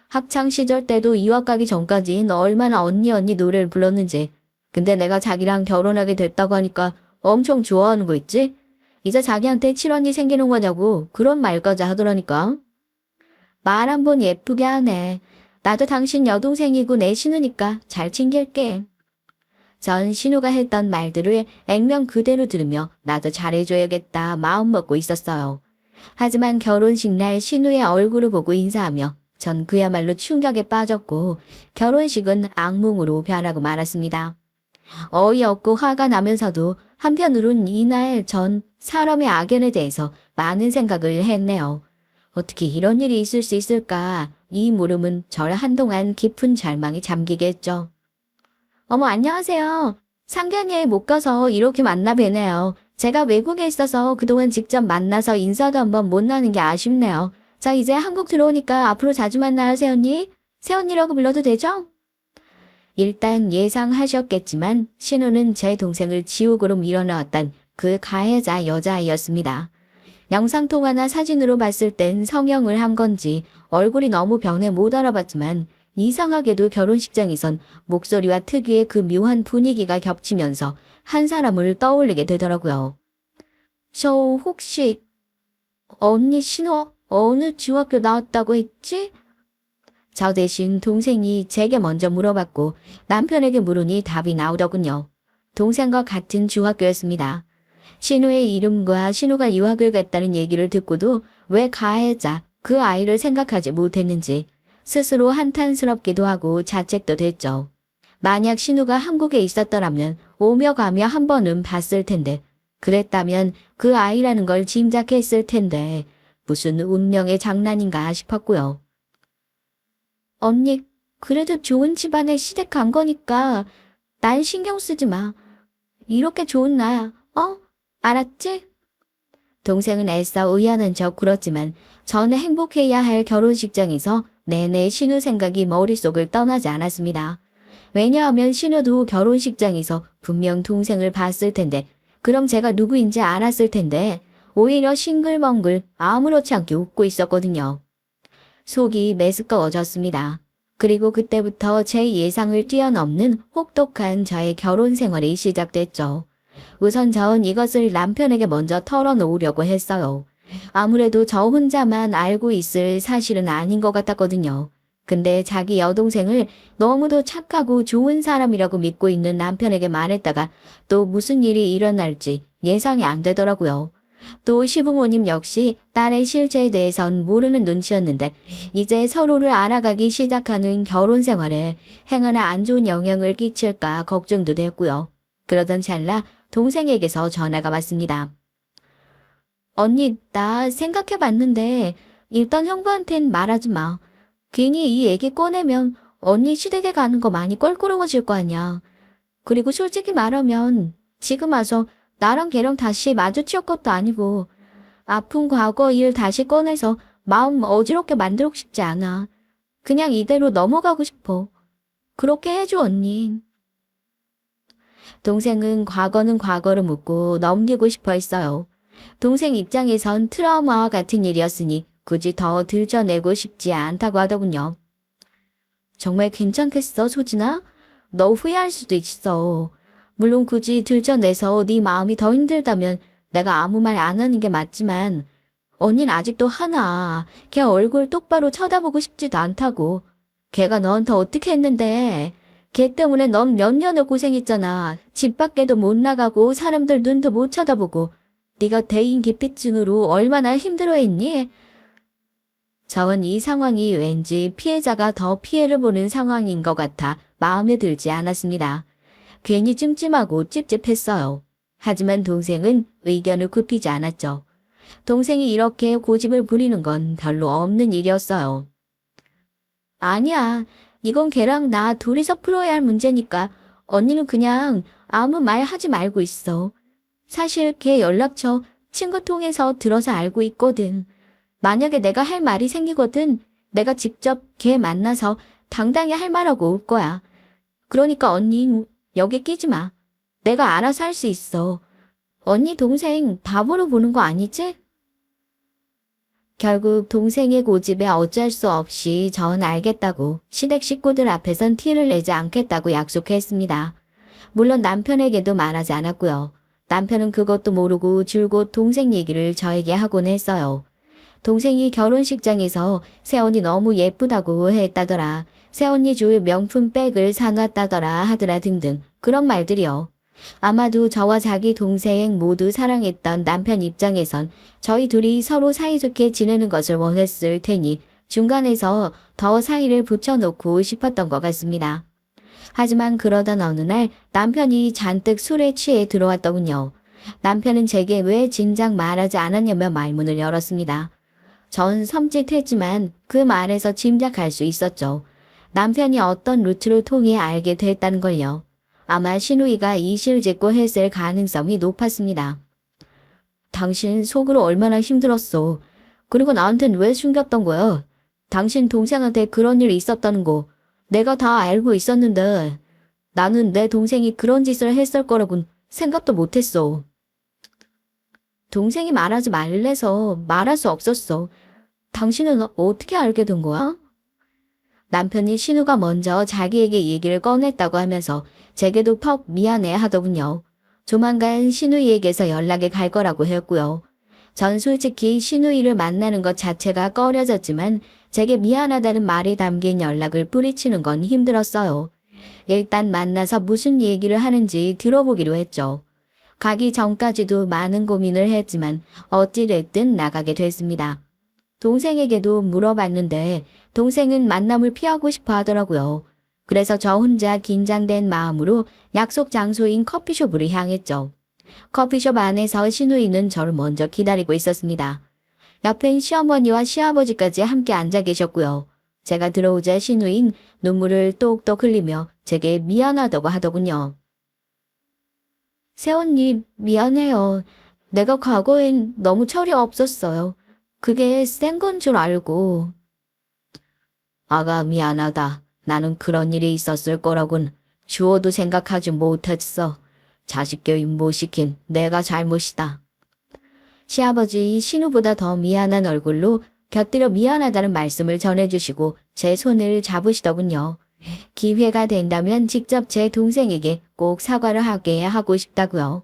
Speaker 1: 학창 시절 때도 유학 가기 전까진 얼마나 언니 노래를 불렀는지. 근데 내가 자기랑 결혼하게 됐다고 하니까 엄청 좋아하는 거 있지? 이제 자기한테 칠언니 생기는 거냐고 그런 말까지 하더라니까. 말 한 번 예쁘게 하네. 나도 당신 여동생이고 내 신우니까 잘 챙길게. 전 신우가 했던 말들을 액면 그대로 들으며 나도 잘해줘야겠다 마음먹고 있었어요. 하지만 결혼식 날 신우의 얼굴을 보고 인사하며 전 그야말로 충격에 빠졌고 결혼식은 악몽으로 변하고 말았습니다. 어이없고 화가 나면서도 한편으론 이날 전 사람의 악연에 대해서 많은 생각을 했네요. 어떻게 이런 일이 있을 수 있을까? 이 물음은 저를 한동안 깊은 절망에 잠기게 했죠. 어머, 안녕하세요. 상견례에 못 가서 이렇게 만나 뵈네요. 제가 외국에 있어서 그동안 직접 만나서 인사도 한번 못 나는 게 아쉽네요. 자, 이제 한국 들어오니까 앞으로 자주 만나요, 새언니. 새언니라고 불러도 되죠? 일단 예상하셨겠지만 신우는 제 동생을 지옥으로 밀어넣었던 그 가해자 여자아이였습니다. 영상통화나 사진으로 봤을 땐 성형을 한 건지 얼굴이 너무 변해 못 알아봤지만 이상하게도 결혼식장에선 목소리와 특유의 그 묘한 분위기가 겹치면서 한 사람을 떠올리게 되더라고요. 저 혹시 언니 신우 어느 중학교 나왔다고 했지? 저 대신 동생이 제게 먼저 물어봤고 남편에게 물으니 답이 나오더군요. 동생과 같은 중학교였습니다. 신우의 이름과 신우가 유학을 갔다는 얘기를 듣고도 왜 가해자 그 아이를 생각하지 못했는지 스스로 한탄스럽기도 하고 자책도 됐죠. 만약 신우가 한국에 있었더라면 오며 가며 한 번은 봤을 텐데, 그랬다면 그 아이라는 걸 짐작했을 텐데, 무슨 운명의 장난인가 싶었고요. 언니, 그래도 좋은 집안에 시댁 간 거니까 날 신경 쓰지 마. 이렇게 좋은 날, 알았지? 동생은 애써 의아한 척 굴었지만 저는 행복해야 할 결혼식장에서 내내 신우 생각이 머릿속을 떠나지 않았습니다. 왜냐하면 신우도 결혼식장에서 분명 동생을 봤을 텐데, 그럼 제가 누구인지 알았을 텐데 오히려 싱글벙글 아무렇지 않게 웃고 있었거든요. 속이 메스꺼워졌습니다. 그리고 그때부터 제 예상을 뛰어넘는 혹독한 저의 결혼 생활이 시작됐죠. 우선 전 이것을 남편에게 먼저 털어놓으려고 했어요. 아무래도 저 혼자만 알고 있을 사실은 아닌 것 같았거든요. 근데 자기 여동생을 너무도 착하고 좋은 사람이라고 믿고 있는 남편에게 말했다가 또 무슨 일이 일어날지 예상이 안 되더라고요. 또 시부모님 역시 딸의 실체에 대해선 모르는 눈치였는데 이제 서로를 알아가기 시작하는 결혼 생활에 행여나 안 좋은 영향을 끼칠까 걱정도 됐고요. 그러던 찰나 동생에게서 전화가 왔습니다. 언니, 나 생각해봤는데 일단 형부한텐 말하지 마. 괜히 이 얘기 꺼내면 언니 시댁에 가는 거 많이 껄끄러워질 거 아니야. 그리고 솔직히 말하면 지금 와서 나랑 걔랑 다시 마주칠 것도 아니고 아픈 과거 일 다시 꺼내서 마음 어지럽게 만들고 싶지 않아. 그냥 이대로 넘어가고 싶어. 그렇게 해줘, 언니. 동생은 과거는 과거로 묻고 넘기고 싶어 했어요. 동생 입장에선 트라우마와 같은 일이었으니 굳이 더 들춰내고 싶지 않다고 하더군요. 정말 괜찮겠어, 소진아? 너 후회할 수도 있어. 물론 굳이 들춰내서 네 마음이 더 힘들다면 내가 아무 말 안 하는 게 맞지만 언니는 아직도 하나. 걔 얼굴 똑바로 쳐다보고 싶지도 않다고. 걔가 너한테 어떻게 했는데. 걔 때문에 넌 몇 년을 고생했잖아. 집 밖에도 못 나가고 사람들 눈도 못 쳐다보고. 네가 대인기피증으로 얼마나 힘들어했니? 저는 이 상황이 왠지 피해자가 더 피해를 보는 상황인 것 같아 마음에 들지 않았습니다. 괜히 찜찜하고 찝찝했어요. 하지만 동생은 의견을 굽히지 않았죠. 동생이 이렇게 고집을 부리는 건 별로 없는 일이었어요. 아니야. 이건 걔랑 나 둘이서 풀어야 할 문제니까 언니는 그냥 아무 말 하지 말고 있어. 사실 걔 연락처 친구 통해서 들어서 알고 있거든. 만약에 내가 할 말이 생기거든 내가 직접 걔 만나서 당당히 할 말하고 올 거야. 그러니까 언니 여기 끼지 마. 내가 알아서 할 수 있어. 언니 동생 바보로 보는 거 아니지? 결국 동생의 고집에 어쩔 수 없이 전 알겠다고 시댁 식구들 앞에선 티를 내지 않겠다고 약속했습니다. 물론 남편에게도 말하지 않았고요. 남편은 그것도 모르고 줄곧 동생 얘기를 저에게 하곤 했어요. 동생이 결혼식장에서 새언니 너무 예쁘다고 했다더라. 새언니 줄 명품 백을 사놨다더라 하더라 등등 그런 말들이요. 아마도 저와 자기 동생 모두 사랑했던 남편 입장에선 저희 둘이 서로 사이좋게 지내는 것을 원했을 테니 중간에서 더 사이를 붙여놓고 싶었던 것 같습니다. 하지만 그러던 어느 날 남편이 잔뜩 술에 취해 들어왔더군요. 남편은 제게 왜 진작 말하지 않았냐며 말문을 열었습니다. 전 섬찟했지만 그 말에서 짐작할 수 있었죠. 남편이 어떤 루트를 통해 알게 됐다는 걸요. 아마 신우이가 이실직고 했을 가능성이 높았습니다. 당신 속으로 얼마나 힘들었어. 그리고 나한텐 왜 숨겼던 거야? 당신 동생한테 그런 일이 있었다는 거 내가 다 알고 있었는데 나는 내 동생이 그런 짓을 했을 거라고는 생각도 못했어. 동생이 말하지 말래서 말할 수 없었어. 당신은 어떻게 알게 된 거야? 남편이 신우가 먼저 자기에게 얘기를 꺼냈다고 하면서 제게도 퍽 미안해 하더군요. 조만간 신우이에게서 연락이 갈 거라고 했고요. 전 솔직히 신우이를 만나는 것 자체가 꺼려졌지만 제게 미안하다는 말이 담긴 연락을 뿌리치는 건 힘들었어요. 일단 만나서 무슨 얘기를 하는지 들어보기로 했죠. 가기 전까지도 많은 고민을 했지만 어찌됐든 나가게 됐습니다. 동생에게도 물어봤는데 동생은 만남을 피하고 싶어 하더라고요. 그래서 저 혼자 긴장된 마음으로 약속 장소인 커피숍으로 향했죠. 커피숍 안에서 시누이는 저를 먼저 기다리고 있었습니다. 옆엔 시어머니와 시아버지까지 함께 앉아 계셨고요. 제가 들어오자 시누인 눈물을 똑똑 흘리며 제게 미안하다고 하더군요. 새언니, 미안해요. 내가 과거엔 너무 철이 없었어요. 그게 센 건 줄 알고. 아가 미안하다. 나는 그런 일이 있었을 거라곤 주어도 생각하지 못했어. 자식 교육 못 시킨 내가 잘못이다. 시아버지 신우보다 더 미안한 얼굴로 곁들여 미안하다는 말씀을 전해주시고 제 손을 잡으시더군요. 기회가 된다면 직접 제 동생에게 꼭 사과를 하게 하고 싶다고요.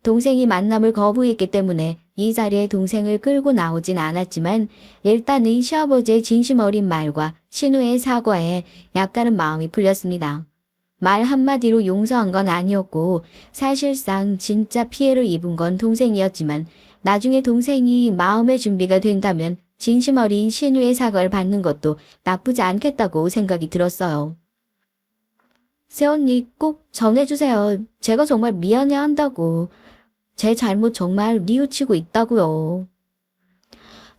Speaker 1: 동생이 만남을 거부했기 때문에 이 자리에 동생을 끌고 나오진 않았지만 일단은 시아버지의 진심 어린 말과 신우의 사과에 약간은 마음이 풀렸습니다. 말 한마디로 용서한 건 아니었고 사실상 진짜 피해를 입은 건 동생이었지만 나중에 동생이 마음의 준비가 된다면 진심 어린 신우의 사과를 받는 것도 나쁘지 않겠다고 생각이 들었어요. 새언니 꼭 전해주세요. 제가 정말 미안해한다고. 제 잘못 정말 뉘우치고 있다고요.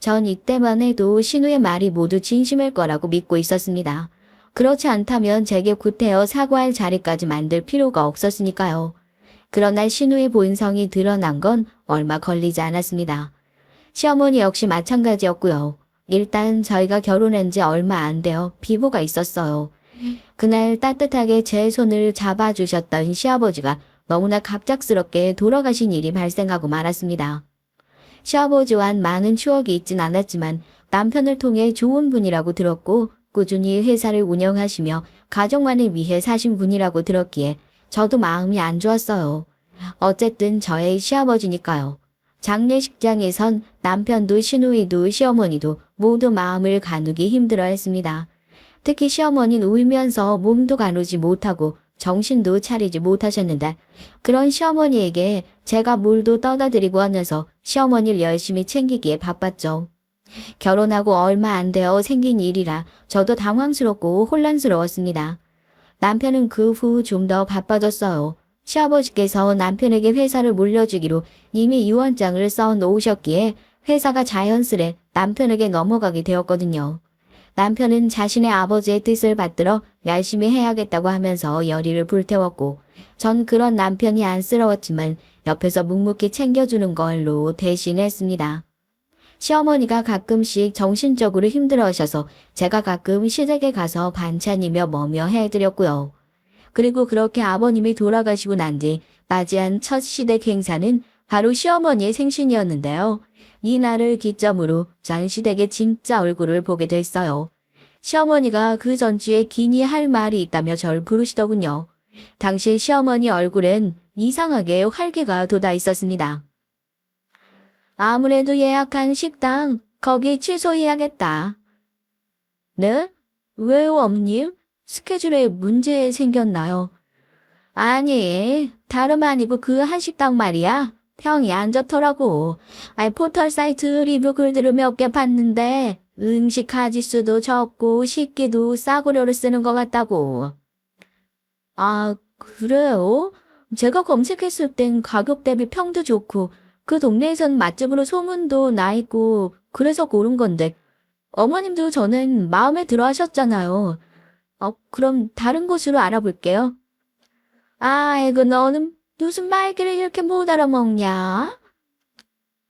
Speaker 1: 전 이때만 해도 신우의 말이 모두 진심일 거라고 믿고 있었습니다. 그렇지 않다면 제게 구태여 사과할 자리까지 만들 필요가 없었으니까요. 그러나 신우의 본성이 드러난 건 얼마 걸리지 않았습니다. 시어머니 역시 마찬가지였고요. 일단 저희가 결혼한 지 얼마 안 되어 비보가 있었어요. 그날 따뜻하게 제 손을 잡아주셨던 시아버지가 너무나 갑작스럽게 돌아가신 일이 발생하고 말았습니다. 시아버지와는 많은 추억이 있진 않았지만 남편을 통해 좋은 분이라고 들었고 꾸준히 회사를 운영하시며 가족만을 위해 사신 분이라고 들었기에 저도 마음이 안 좋았어요. 어쨌든 저의 시아버지니까요. 장례식장에선 남편도 시누이도 시어머니도 모두 마음을 가누기 힘들어했습니다. 특히 시어머니는 울면서 몸도 가누지 못하고 정신도 차리지 못하셨는데 그런 시어머니에게 제가 물도 떠다 드리고 하면서 시어머니를 열심히 챙기기에 바빴죠. 결혼하고 얼마 안 되어 생긴 일이라 저도 당황스럽고 혼란스러웠습니다. 남편은 그 후 좀 더 바빠졌어요. 시아버지께서 남편에게 회사를 물려주기로 이미 유언장을 써 놓으셨기에 회사가 자연스레 남편에게 넘어가게 되었거든요. 남편은 자신의 아버지의 뜻을 받들어 열심히 해야겠다고 하면서 열의를 불태웠고 전 그런 남편이 안쓰러웠지만 옆에서 묵묵히 챙겨주는 걸로 대신했습니다. 시어머니가 가끔씩 정신적으로 힘들어하셔서 제가 가끔 시댁에 가서 반찬이며 뭐며 해드렸고요. 그리고 그렇게 아버님이 돌아가시고 난 뒤 맞이한 첫 시댁 행사는 바로 시어머니의 생신이었는데요. 이 날을 기점으로 전 시댁의 진짜 얼굴을 보게 됐어요. 시어머니가 그 전주에 기니 할 말이 있다며 절 부르시더군요. 당시 시어머니 얼굴엔 이상하게 활기가 돋아 있었습니다. 아무래도 예약한 식당 거기 취소해야겠다. 네? 왜요, 어머님? 스케줄에 문제 생겼나요? 아니, 다름 아니고 그 한식당 말이야. 평이 안 좋더라고. 포털 사이트 리뷰 글들을 몇 개 봤는데 음식 가짓수도 적고 식기도 싸구려를 쓰는 것 같다고. 아, 그래요? 제가 검색했을 땐 가격 대비 평도 좋고 그 동네에선 맛집으로 소문도 나 있고 그래서 고른 건데 어머님도 저는 마음에 들어 하셨잖아요. 그럼 다른 곳으로 알아볼게요. 아이고 너는 무슨 말귀를 이렇게 못 알아먹냐?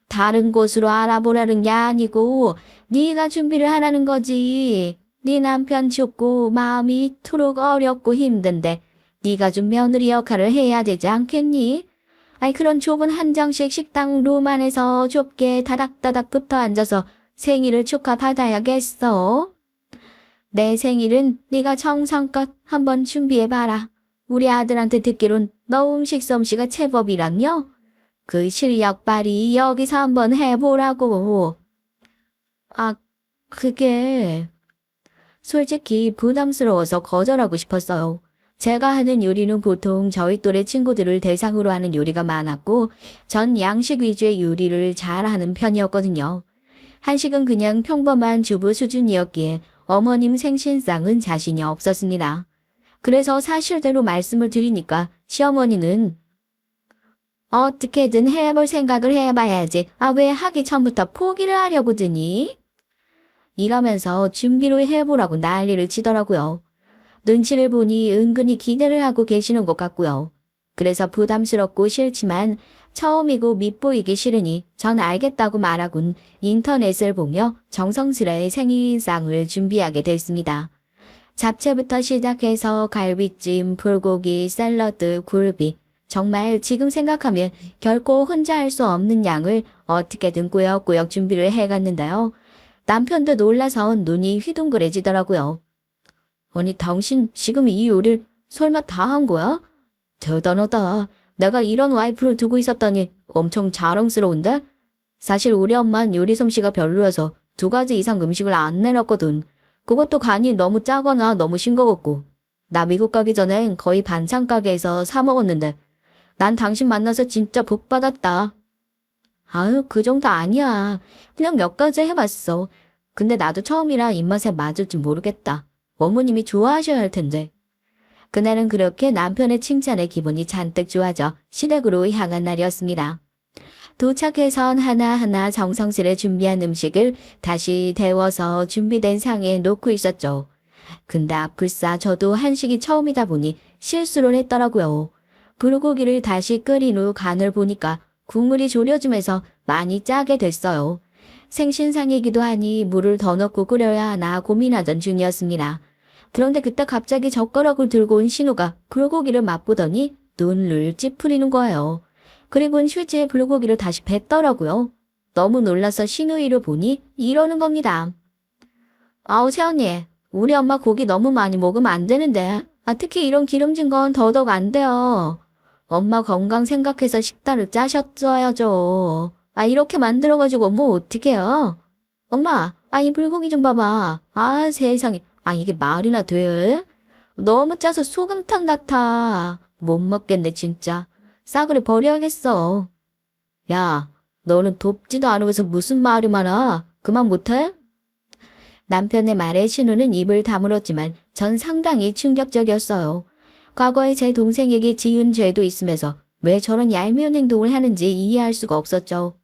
Speaker 1: 다른 곳으로 알아보라는 게 아니고 네가 준비를 하라는 거지. 네 남편 죽고 마음이 이토록 어렵고 힘든데 네가 좀 며느리 역할을 해야 되지 않겠니? 그런 좁은 한정식 식당 룸 안에서 좁게 다닥다닥 붙어 앉아서 생일을 축하받아야겠어. 내 생일은 네가 정성껏 한번 준비해봐라. 우리 아들한테 듣기론 너 음식 솜씨가 제법이랑요. 그 실력 발휘 여기서 한번 해보라고. 그게... 솔직히 부담스러워서 거절하고 싶었어요. 제가 하는 요리는 보통 저희 또래 친구들을 대상으로 하는 요리가 많았고 전 양식 위주의 요리를 잘하는 편이었거든요. 한식은 그냥 평범한 주부 수준이었기에 어머님 생신상은 자신이 없었습니다. 그래서 사실대로 말씀을 드리니까 시어머니는 어떻게든 해볼 생각을 해봐야지. 왜 하기 전부터 포기를 하려고 드니? 이러면서 준비를 해보라고 난리를 치더라고요. 눈치를 보니 은근히 기대를 하고 계시는 것 같고요. 그래서 부담스럽고 싫지만 처음이고 밉보이기 싫으니 전 알겠다고 말하곤 인터넷을 보며 정성스레 생일상을 준비하게 됐습니다. 잡채부터 시작해서 갈비찜, 불고기, 샐러드, 굴비. 정말 지금 생각하면 결코 혼자 할 수 없는 양을 어떻게든 꾸역꾸역 준비를 해갔는데요. 남편도 놀라서 눈이 휘둥그레지더라고요. 아니 당신 지금 이 요리를 설마 다 한 거야? 대단하다. 내가 이런 와이프를 두고 있었더니 엄청 자랑스러운데? 사실 우리 엄마는 요리 솜씨가 별로여서 2가지 이상 음식을 안 내놨거든. 그것도 간이 너무 짜거나 너무 싱거웠고. 나 미국 가기 전엔 거의 반찬 가게에서 사 먹었는데 난 당신 만나서 진짜 복 받았다. 아유, 그 정도 아니야. 그냥 몇 가지 해봤어. 근데 나도 처음이라 입맛에 맞을지 모르겠다. 어머님이 좋아하셔야 할 텐데. 그날은 그렇게 남편의 칭찬에 기분이 잔뜩 좋아져 시댁으로 향한 날이었습니다. 도착해선 하나하나 정성스레 준비한 음식을 다시 데워서 준비된 상에 놓고 있었죠. 근데 아플싸 저도 한식이 처음이다 보니 실수를 했더라고요. 불고기를 다시 끓인 후 간을 보니까 국물이 졸여지면서 많이 짜게 됐어요. 생신상이기도 하니 물을 더 넣고 끓여야 하나 고민하던 중이었습니다. 그런데 그때 갑자기 젓가락을 들고 온 신우가 불고기를 맛보더니 눈을 찌푸리는 거예요. 그리고는 휴지에 불고기를 다시 뱉더라고요. 너무 놀라서 신우이를 보니 이러는 겁니다. 아우 새언니, 우리 엄마 고기 너무 많이 먹으면 안 되는데. 특히 이런 기름진 건 더더욱 안 돼요. 엄마 건강 생각해서 식단을 짜셨어야죠. 이렇게 만들어가지고 뭐 어떡해요? 엄마, 이 불고기 좀 봐봐. 세상에. 이게 말이나 돼? 너무 짜서 소금탕 같아. 못 먹겠네 진짜. 싸그리 버려야겠어. 야, 너는 돕지도 않으면서 무슨 말이 많아? 그만 못해? 남편의 말에 신우는 입을 다물었지만 전 상당히 충격적이었어요. 과거에 제 동생에게 지은 죄도 있으면서 왜 저런 얄미운 행동을 하는지 이해할 수가 없었죠.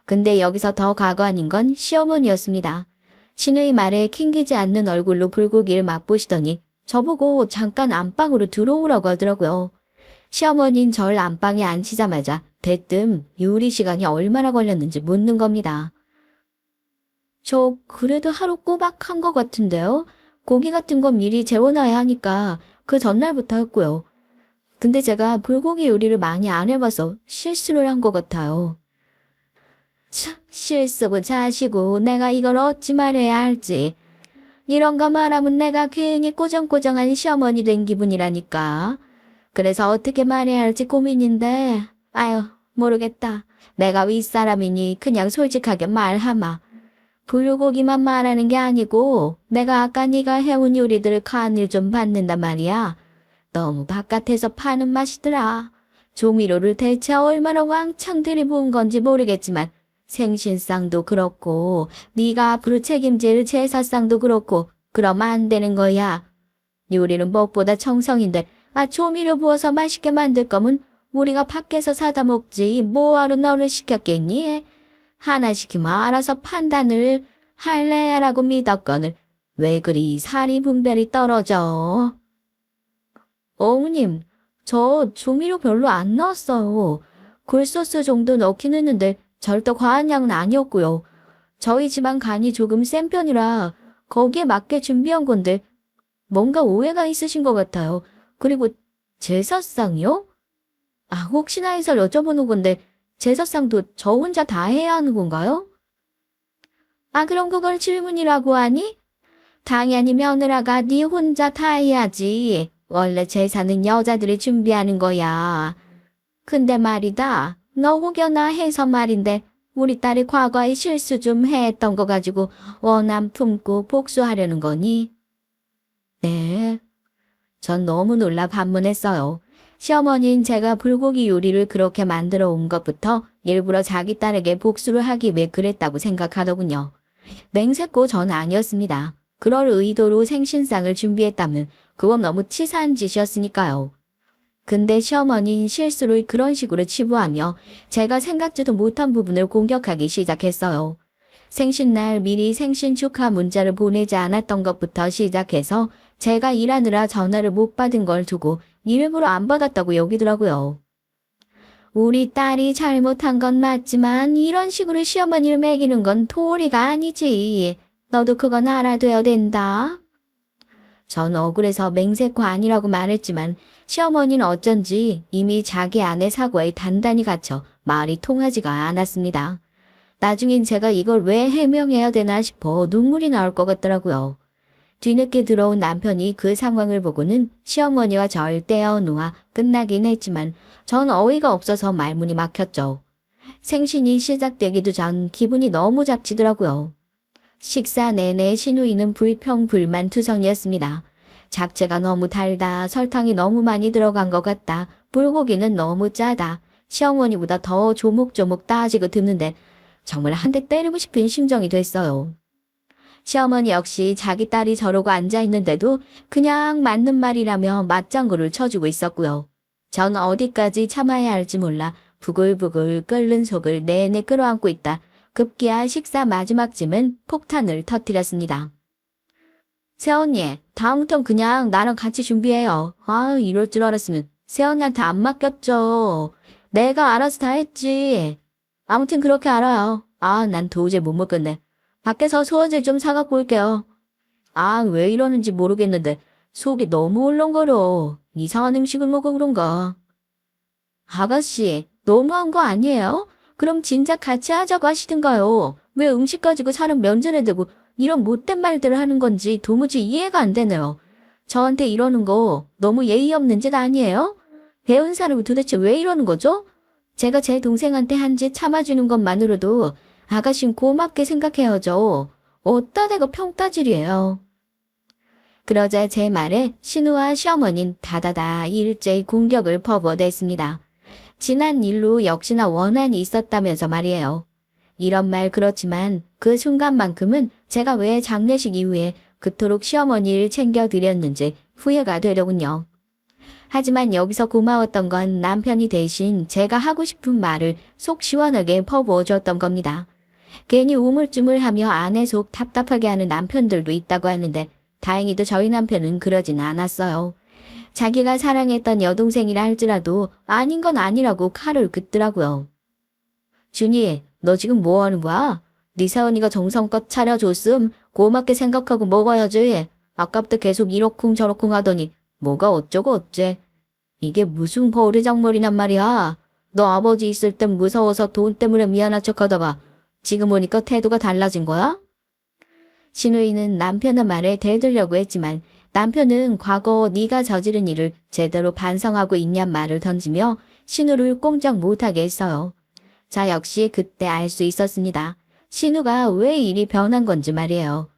Speaker 1: 근데 여기서 더 과거 아닌 건 시어머니였습니다. 신우의 말에 캥기지 않는 얼굴로 불고기를 맛보시더니 저보고 잠깐 안방으로 들어오라고 하더라고요. 시어머니는 절 안방에 앉히자마자 대뜸 요리 시간이 얼마나 걸렸는지 묻는 겁니다. 저 그래도 하루 꼬박 한 것 같은데요. 고기 같은 건 미리 재워놔야 하니까 그 전날부터 했고요. 근데 제가 불고기 요리를 많이 안 해봐서 실수를 한 것 같아요. 참, 실수고 자시고 내가 이걸 어찌 말해야 할지. 이런 거 말하면 내가 괜히 꼬정꼬정한 시어머니 된 기분이라니까. 그래서 어떻게 말해야 할지 고민인데 모르겠다. 내가 윗사람이니 그냥 솔직하게 말하마. 불고기만 말하는 게 아니고 내가 아까 네가 해온 요리들 간을 좀 받는단 말이야. 너무 바깥에서 파는 맛이더라. 조미료를 대체 얼마나 왕창 들이부은 건지 모르겠지만 생신상도 그렇고 네가 앞으로 책임질 제사상도 그렇고 그러면 안 되는 거야. 요리는 무엇보다 정성인데 조미료 부어서 맛있게 만들 거면 우리가 밖에서 사다 먹지 뭐하러 너를 시켰겠니? 하나 시키면 알아서 판단을 할래라고 믿었거늘 왜 그리 살이 분별이 떨어져? 어머님, 저 조미료 별로 안 넣었어요. 굴소스 정도 넣긴 했는데 절대 과한 양은 아니었고요. 저희 집안 간이 조금 센 편이라 거기에 맞게 준비한 건데 뭔가 오해가 있으신 것 같아요. 그리고 제사상이요? 혹시나 해서 여쭤보는 건데 제사상도 저 혼자 다 해야 하는 건가요? 그럼 그걸 질문이라고 하니? 당연히 며느라가 네 혼자 다 해야지. 원래 제사는 여자들이 준비하는 거야. 근데 말이다. 너 혹여나 해서 말인데 우리 딸이 과거에 실수 좀 했던 거 가지고 원함 품고 복수하려는 거니? 네. 전 너무 놀라 반문했어요. 시어머니는 제가 불고기 요리를 그렇게 만들어 온 것부터 일부러 자기 딸에게 복수를 하기 위해 그랬다고 생각하더군요. 맹세코 전 아니었습니다. 그럴 의도로 생신상을 준비했다면 그건 너무 치사한 짓이었으니까요. 근데 시어머니는 실수를 그런 식으로 치부하며 제가 생각지도 못한 부분을 공격하기 시작했어요. 생신날 미리 생신 축하 문자를 보내지 않았던 것부터 시작해서 제가 일하느라 전화를 못 받은 걸 두고 일부러 안 받았다고 여기더라고요. 우리 딸이 잘못한 건 맞지만 이런 식으로 시어머니를 매기는 건 도리가 아니지. 너도 그건 알아둬야 된다. 전 억울해서 맹세코 아니라고 말했지만 시어머니는 어쩐지 이미 자기 아내 사고에 단단히 갇혀 말이 통하지가 않았습니다. 나중엔 제가 이걸 왜 해명해야 되나 싶어 눈물이 나올 것 같더라고요. 뒤늦게 들어온 남편이 그 상황을 보고는 시어머니와 절 떼어놓아 끝나긴 했지만 전 어이가 없어서 말문이 막혔죠. 생신이 시작되기도 전 기분이 너무 잡치더라고요. 식사 내내 시누이는 불평불만투성이었습니다. 잡채가 너무 달다, 설탕이 너무 많이 들어간 것 같다, 불고기는 너무 짜다, 시어머니보다 더 조목조목 따지고 듣는데 정말 한 대 때리고 싶은 심정이 됐어요. 시어머니 역시 자기 딸이 저러고 앉아있는데도 그냥 맞는 말이라며 맞장구를 쳐주고 있었고요. 전 어디까지 참아야 할지 몰라 부글부글 끓는 속을 내내 끌어안고 있다. 급기야 식사 마지막쯤은 폭탄을 터뜨렸습니다. 새언니, 다음부턴 그냥 나랑 같이 준비해요. 아, 이럴 줄 알았으면 새언니한테 안 맡겼죠. 내가 알아서 다 했지. 아무튼 그렇게 알아요. 아, 난 도저히 못 먹겠네. 밖에서 소화제 좀 사갖고 올게요. 아, 왜 이러는지 모르겠는데 속이 너무 울렁거려. 이상한 음식을 먹어 그런가. 아가씨, 너무한 거 아니에요? 그럼 진작 같이 하자고 하시든가요. 왜 음식 가지고 사람 면전에 대고 이런 못된 말들을 하는 건지 도무지 이해가 안 되네요. 저한테 이러는 거 너무 예의 없는 짓 아니에요? 배운 사람이 도대체 왜 이러는 거죠? 제가 제 동생한테 한 짓 참아주는 것만으로도 아가씨는 고맙게 생각해야죠. 어따 대고 평따질이에요. 그러자 제 말에 신우와 시어머니는 다다다 일제히 공격을 퍼부어댔습니다. 지난 일로 역시나 원한이 있었다면서 말이에요. 이런 말 그렇지만 그 순간만큼은 제가 왜 장례식 이후에 그토록 시어머니를 챙겨드렸는지 후회가 되더군요. 하지만 여기서 고마웠던 건 남편이 대신 제가 하고 싶은 말을 속 시원하게 퍼부어줬던 겁니다. 괜히 우물쭈물하며 아내 속 답답하게 하는 남편들도 있다고 하는데 다행히도 저희 남편은 그러진 않았어요. 자기가 사랑했던 여동생이라 할지라도 아닌 건 아니라고 칼을 긋더라고요. 준이, 너 지금 뭐 하는 거야? 네 새언니가 정성껏 차려줬음 고맙게 생각하고 먹어야지. 아까부터 계속 이러쿵 저러쿵 하더니 뭐가 어쩌고 어째. 이게 무슨 버르장머리란 말이야. 너 아버지 있을 땐 무서워서 돈 때문에 미안한 척하다가 지금 오니까 태도가 달라진 거야? 신우이는 남편의 말에 대들려고 했지만 남편은 과거 네가 저지른 일을 제대로 반성하고 있냔 말을 던지며 신우를 꼼짝 못하게 했어요. 자 역시 그때 알 수 있었습니다. 신우가 왜 일이 변한 건지 말이에요.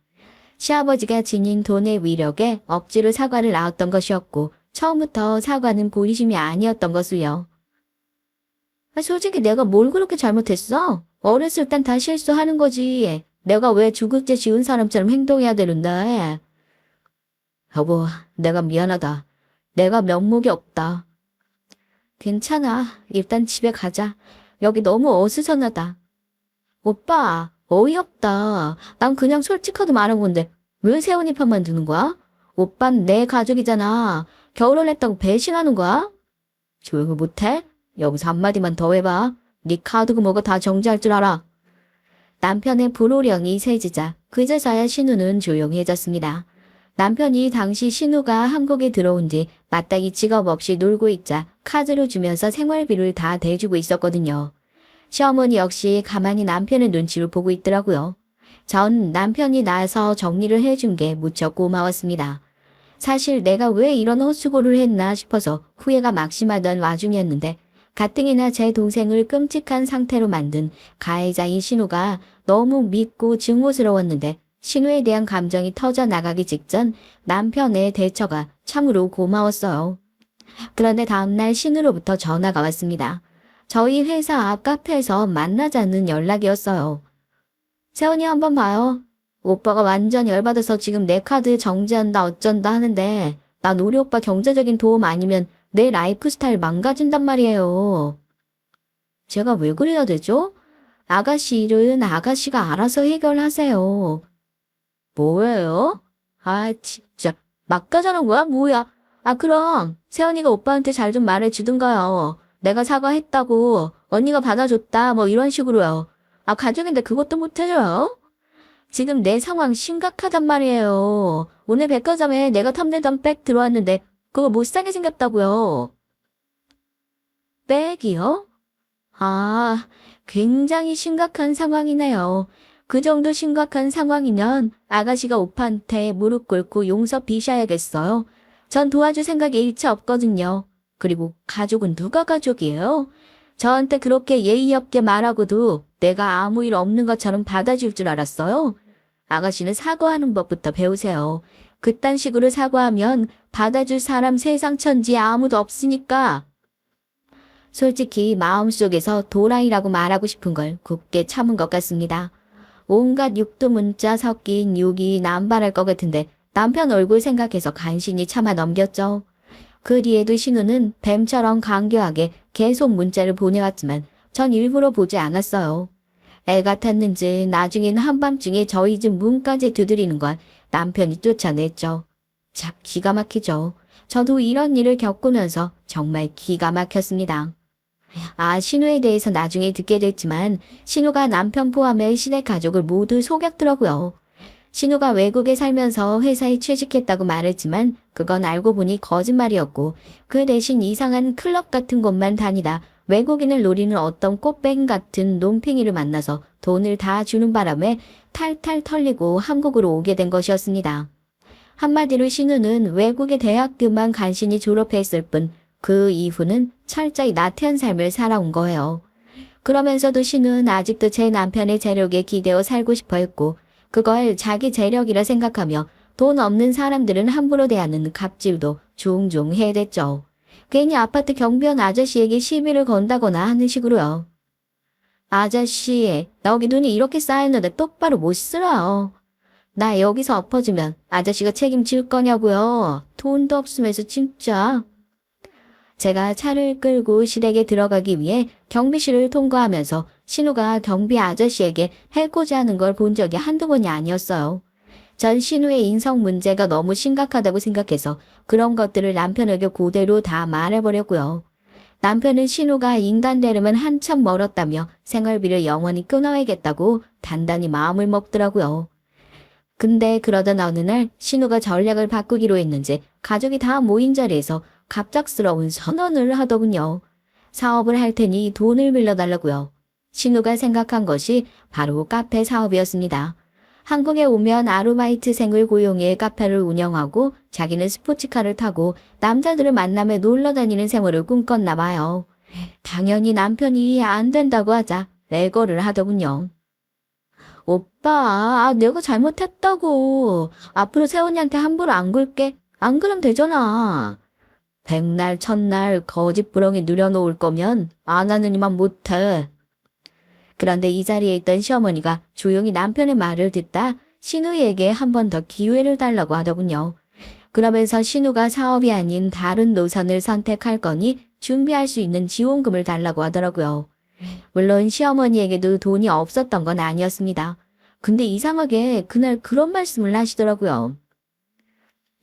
Speaker 1: 시아버지가 지닌 돈의 위력에 억지로 사과를 낳았던 것이었고 처음부터 사과는 본심이 아니었던 것을요. 솔직히 내가 뭘 그렇게 잘못했어? 어렸을 땐 다 실수하는 거지. 내가 왜 죽을 죄 지은 사람처럼 행동해야 되는데. 여보, 내가 미안하다. 내가 면목이 없다. 괜찮아. 일단 집에 가자. 여기 너무 어수선하다. 오빠, 어이없다. 난 그냥 솔직하게 말한 건데 왜 새언니 편만 드는 거야? 오빤 내 가족이잖아. 결혼했다고 배신하는 거야? 조용히 못해? 여기서 한마디만 더 해봐. 네 카드고 뭐가 다 정지할 줄 알아. 남편의 불호령이 세지자 그제서야 신우는 조용해졌습니다. 남편이 당시 신우가 한국에 들어온 뒤 마땅히 직업 없이 놀고 있자 카드로 주면서 생활비를 다 대주고 있었거든요. 시어머니 역시 가만히 남편의 눈치를 보고 있더라고요. 전 남편이 나서 정리를 해준 게 무척 고마웠습니다. 사실 내가 왜 이런 헛수고를 했나 싶어서 후회가 막심하던 와중이었는데 가뜩이나 제 동생을 끔찍한 상태로 만든 가해자인 신우가 너무 믿고 증오스러웠는데 신우에 대한 감정이 터져나가기 직전 남편의 대처가 참으로 고마웠어요. 그런데 다음날 신우로부터 전화가 왔습니다. 저희 회사 앞 카페에서 만나자는 연락이었어요. 새언니 한번 봐요. 오빠가 완전 열받아서 지금 내 카드 정지한다 어쩐다 하는데 난 우리 오빠 경제적인 도움 아니면 내 라이프 스타일 망가진단 말이에요. 제가 왜 그래야 되죠? 아가씨 일은 아가씨가 알아서 해결하세요. 뭐예요? 아, 진짜. 막 가자는 거야? 뭐야? 아, 그럼 세연이가 오빠한테 잘 좀 말해주든가요. 내가 사과했다고, 언니가 받아줬다, 뭐 이런 식으로요. 아, 가족인데 그것도 못해줘요? 지금 내 상황 심각하단 말이에요. 오늘 백화점에 내가 탐내던 백 들어왔는데 그거 못 사게 생겼다고요. 백이요? 아, 굉장히 심각한 상황이네요. 그 정도 심각한 상황이면 아가씨가 오빠한테 무릎 꿇고 용서 비셔야겠어요. 전 도와줄 생각이 일체 없거든요. 그리고 가족은 누가 가족이에요? 저한테 그렇게 예의 없게 말하고도 내가 아무 일 없는 것처럼 받아줄 줄 알았어요? 아가씨는 사과하는 법부터 배우세요. 그딴 식으로 사과하면 받아줄 사람 세상 천지에 아무도 없으니까. 솔직히 마음속에서 도라이라고 말하고 싶은 걸 굳게 참은 것 같습니다. 온갖 육두 문자 섞인 욕이 남발할 것 같은데 남편 얼굴 생각해서 간신히 참아 넘겼죠. 그 뒤에도 신우는 뱀처럼 간교하게 계속 문자를 보내왔지만 전 일부러 보지 않았어요. 애 같았는지 나중엔 한밤중에 저희 집 문까지 두드리는 건 남편이 쫓아냈죠. 참 기가 막히죠. 저도 이런 일을 겪으면서 정말 기가 막혔습니다. 아, 신우에 대해서 나중에 듣게 됐지만 신우가 남편 포함해 시댁 가족을 모두 속였더라고요. 신우가 외국에 살면서 회사에 취직했다고 말했지만 그건 알고 보니 거짓말이었고 그 대신 이상한 클럽 같은 곳만 다니다 외국인을 노리는 어떤 꽃뱀 같은 논팽이를 만나서 돈을 다 주는 바람에 탈탈 털리고 한국으로 오게 된 것이었습니다. 한마디로 신우는 외국의 대학교만 간신히 졸업했을 뿐 그 이후는 철저히 나태한 삶을 살아온 거예요. 그러면서도 신우는 아직도 제 남편의 재력에 기대어 살고 싶어 했고 그걸 자기 재력이라 생각하며 돈 없는 사람들은 함부로 대하는 갑질도 종종 해댔죠. 괜히 아파트 경비원 아저씨에게 시비를 건다거나 하는 식으로요. 아저씨, 여기 눈이 이렇게 쌓였는데 똑바로 못 쓸어요. 나 여기서 엎어지면 아저씨가 책임질 거냐고요. 돈도 없으면서 진짜. 제가 차를 끌고 시댁에 들어가기 위해 경비실을 통과하면서 신우가 경비 아저씨에게 해코지 하는 걸 본 적이 한두 번이 아니었어요. 전 신우의 인성 문제가 너무 심각하다고 생각해서 그런 것들을 남편에게 그대로 다 말해버렸고요. 남편은 신우가 인간 되려면 한참 멀었다며 생활비를 영원히 끊어야겠다고 단단히 마음을 먹더라고요. 근데 그러던 어느 날 신우가 전략을 바꾸기로 했는지 가족이 다 모인 자리에서 갑작스러운 선언을 하더군요. 사업을 할 테니 돈을 빌려달라고요. 신우가 생각한 것이 바로 카페 사업이었습니다. 한국에 오면 아르바이트생을 고용해 카페를 운영하고 자기는 스포츠카를 타고 남자들을 만나며 놀러 다니는 생활을 꿈꿨나 봐요. 당연히 남편이 안 된다고 하자 레거를 하더군요. 오빠, 내가 잘못했다고. 앞으로 세훈이한테 함부로 안 굴게. 안 그럼 되잖아. 백날 첫날 거짓부렁이 누려놓을 거면 안 하느니만 못해. 그런데 이 자리에 있던 시어머니가 조용히 남편의 말을 듣다 신우에게 한 번 더 기회를 달라고 하더군요. 그러면서 신우가 사업이 아닌 다른 노선을 선택할 거니 준비할 수 있는 지원금을 달라고 하더라고요. 물론 시어머니에게도 돈이 없었던 건 아니었습니다. 근데 이상하게 그날 그런 말씀을 하시더라고요.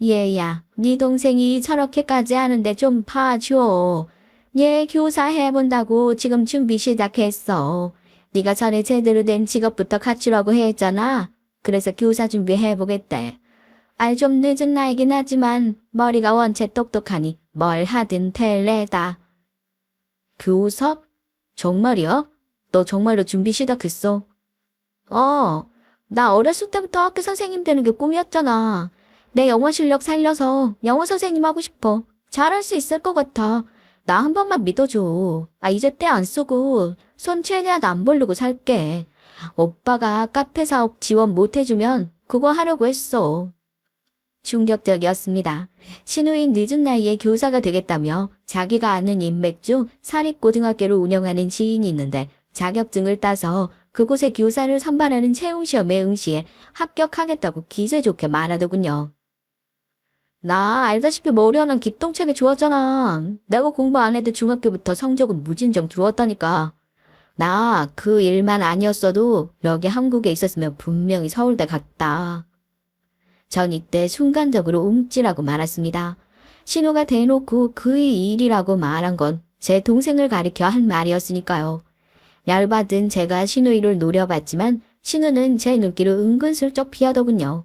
Speaker 1: 얘야, 네 동생이 저렇게까지 하는데 좀 봐줘. 얘 교사 해본다고 지금 준비 시작했어. 네가 전에 제대로 된 직업부터 갖추라고 했잖아. 그래서 교사 준비해보겠대. 알 좀 늦은 나이긴 하지만 머리가 원체 똑똑하니 뭘 하든 될래다. 교섭? 정말이야? 너 정말로 준비 시작했어? 나 어렸을 때부터 학교 선생님 되는 게 꿈이었잖아. 내 영어 실력 살려서 영어 선생님 하고 싶어. 잘할 수 있을 것 같아. 나 한 번만 믿어줘. 이제 때 안 쓰고 손 최대한 안 벌리고 살게. 오빠가 카페 사업 지원 못 해주면 그거 하려고 했어. 충격적이었습니다. 신우인 늦은 나이에 교사가 되겠다며 자기가 아는 인맥 중 사립고등학교를 운영하는 지인이 있는데 자격증을 따서 그곳에 교사를 선발하는 채용시험에 응시해 합격하겠다고 기세 좋게 말하더군요. 나 알다시피 머리하는 기똥차게 좋았잖아. 내가 공부 안 해도 중학교부터 성적은 무진장 들어왔다니까. 나 그 일만 아니었어도 여기 한국에 있었으면 분명히 서울대 갔다. 전 이때 순간적으로 움찔하고 말았습니다. 신우가 대놓고 그의 일이라고 말한 건 제 동생을 가리켜 한 말이었으니까요. 열받은 제가 신우이를 노려봤지만 신우는 제 눈길을 은근슬쩍 피하더군요.